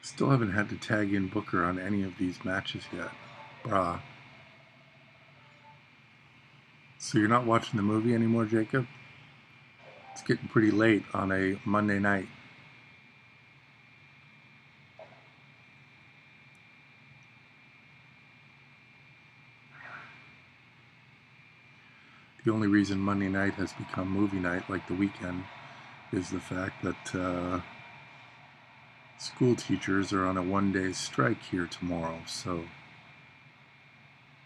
Still haven't had to tag in Booker on any of these matches yet. Brah. So you're not watching the movie anymore, Jacob? It's getting pretty late on a Monday night. The only reason Monday night has become movie night, like the weekend, is the fact that school teachers are on a one-day strike here tomorrow. So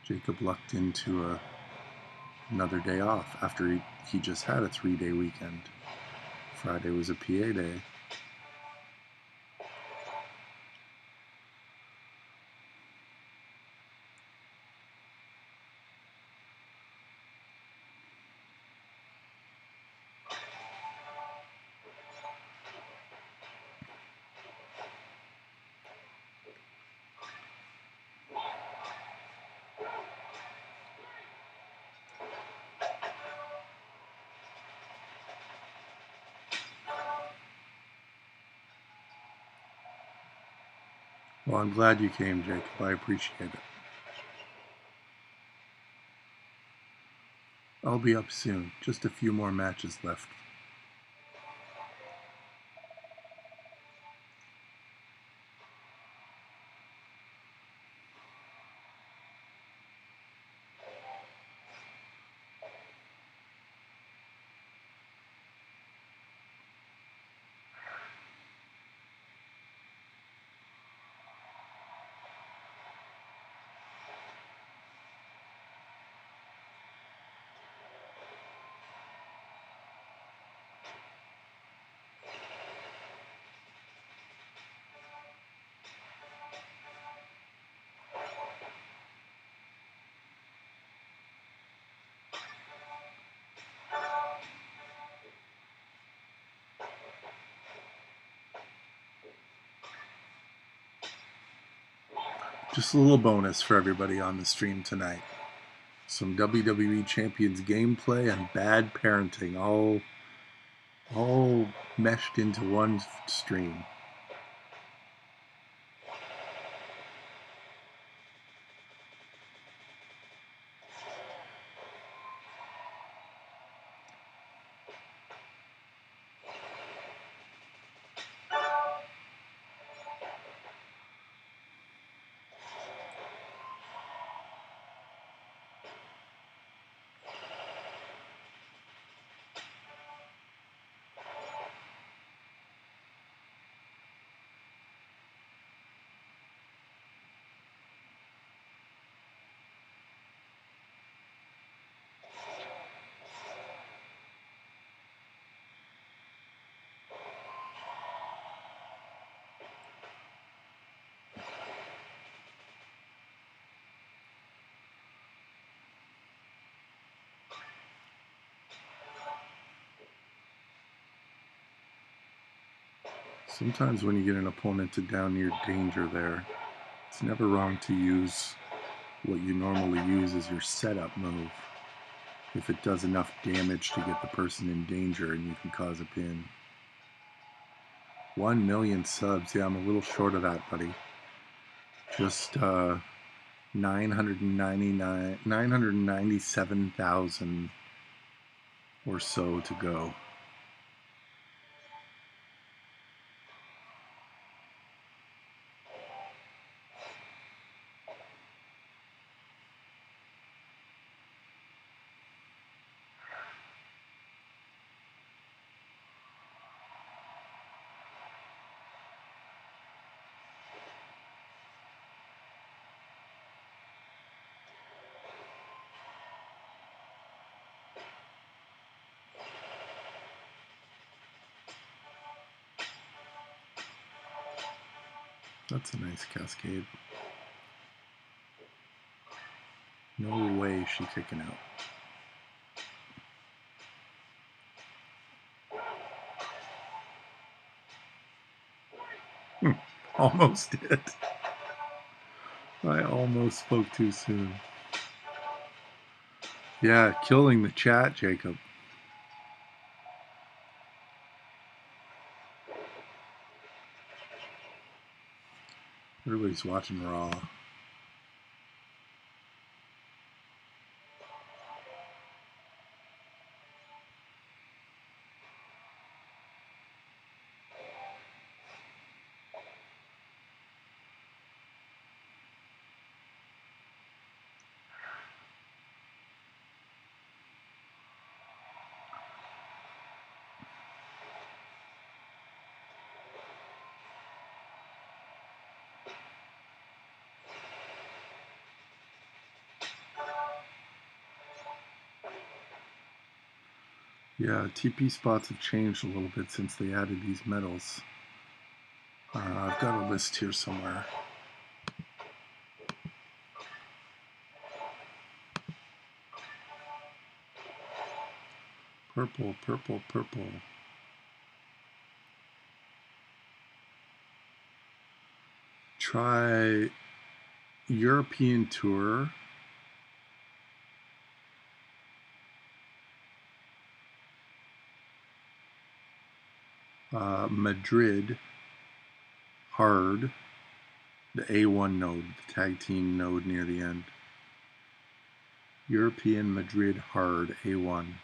Jacob lucked into another day off after he just had a 3-day weekend. Friday was a PA day. Well, I'm glad you came, Jacob. I appreciate it. I'll be up soon. Just a few more matches left. Just a little bonus for everybody on the stream tonight. Some WWE Champions gameplay and bad parenting all meshed into one stream. Sometimes when you get an opponent to down near danger there, it's never wrong to use what you normally use as your setup move. If it does enough damage to get the person in danger and you can cause a pin. 1 million subs. Yeah, I'm a little short of that, buddy. Just 997,000 or so to go. That's a nice cascade. No way she's kicking out. Almost did. I almost spoke too soon. Yeah, killing the chat, Jacob. Everybody's watching Raw. Yeah, TP spots have changed a little bit since they added these medals. I've got a list here somewhere. Purple, purple, purple. Try European Tour. Madrid hard, the A1 node, the tag team node near the end. European Madrid hard, A1.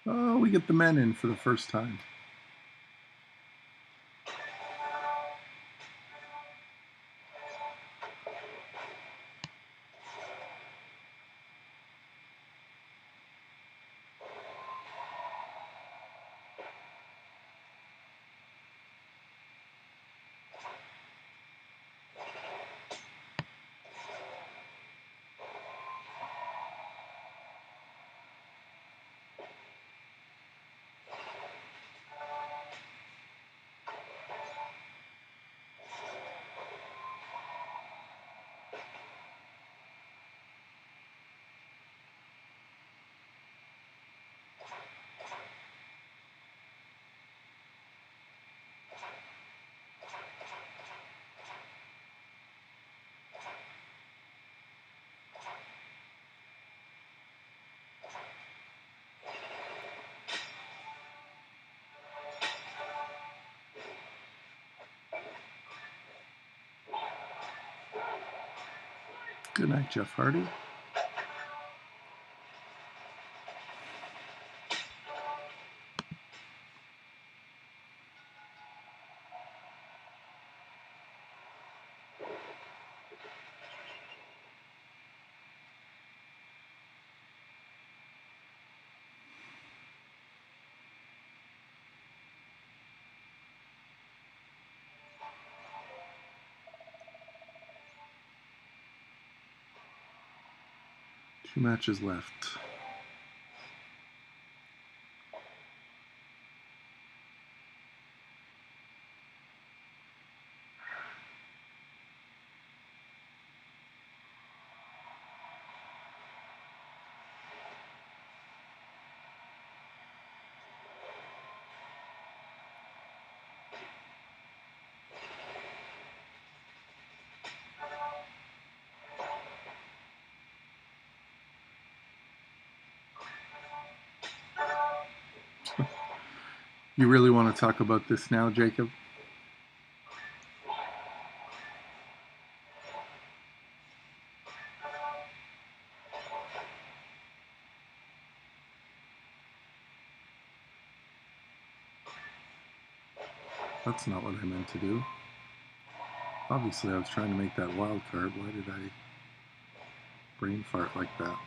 Oh, we get the men in for the first time. Good night, Jeff Hardy. Two matches left. You really want to talk about this now, Jacob? That's not what I meant to do. Obviously, I was trying to make that wild card. Why did I brain fart like that?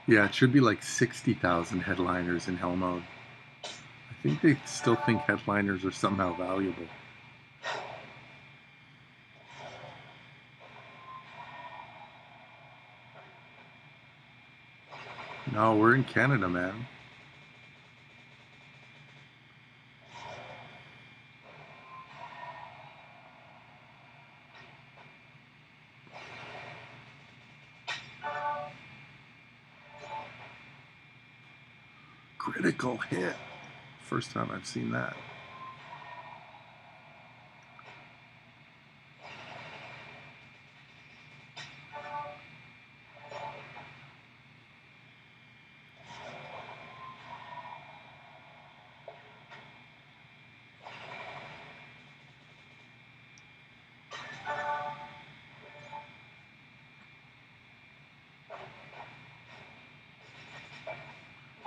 Yeah, it should be like 60,000 headliners in hell mode. I think they still think headliners are somehow valuable. No, we're in Canada, man. Critical hit. First time I've seen that.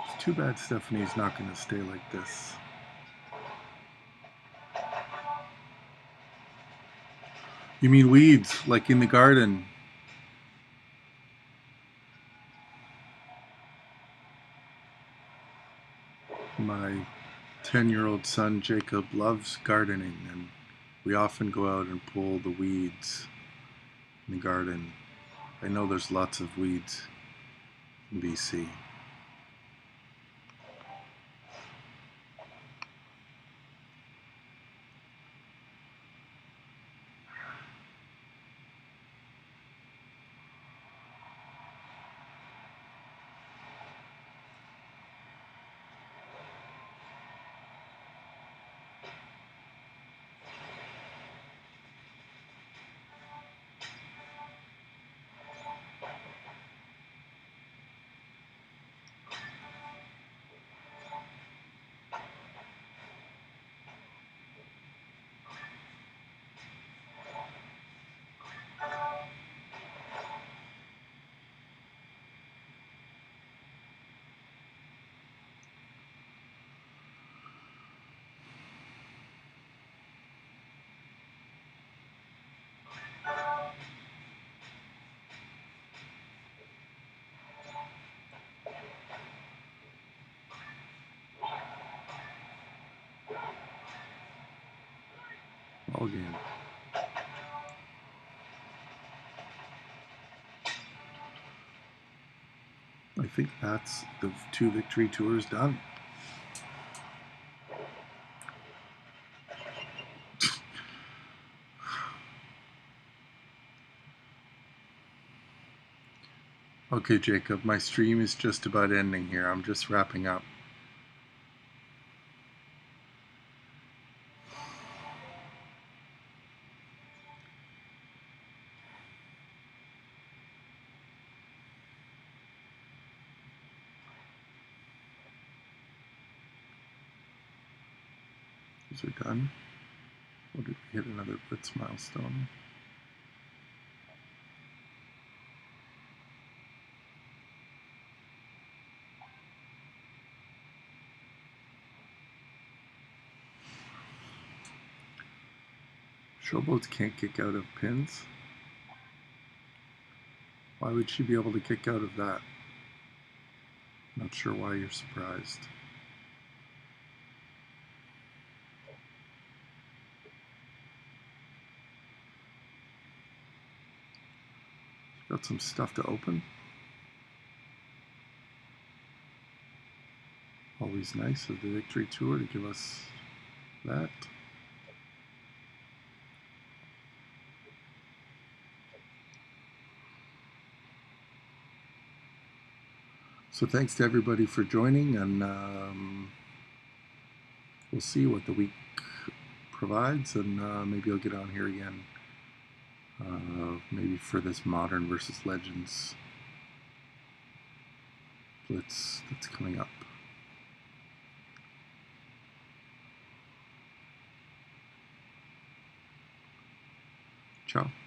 It's too bad Stephanie's not going to stay like this. You mean weeds, like in the garden? My 10-year-old son Jacob loves gardening, and we often go out and pull the weeds in the garden. I know there's lots of weeds in BC. All game. I think that's the 2 victory tours done. Okay, Jacob, my stream is just about ending here. I'm just wrapping up. These are done. What did we hit another Blitz milestone? Showboats can't kick out of pins. Why would she be able to kick out of that? Not sure why you're surprised. Got some stuff to open. Always nice of the victory tour to give us that. So thanks to everybody for joining, and we'll see what the week provides, and maybe I'll get on here again, maybe for this Modern versus Legends Blitz that's coming up. Ciao.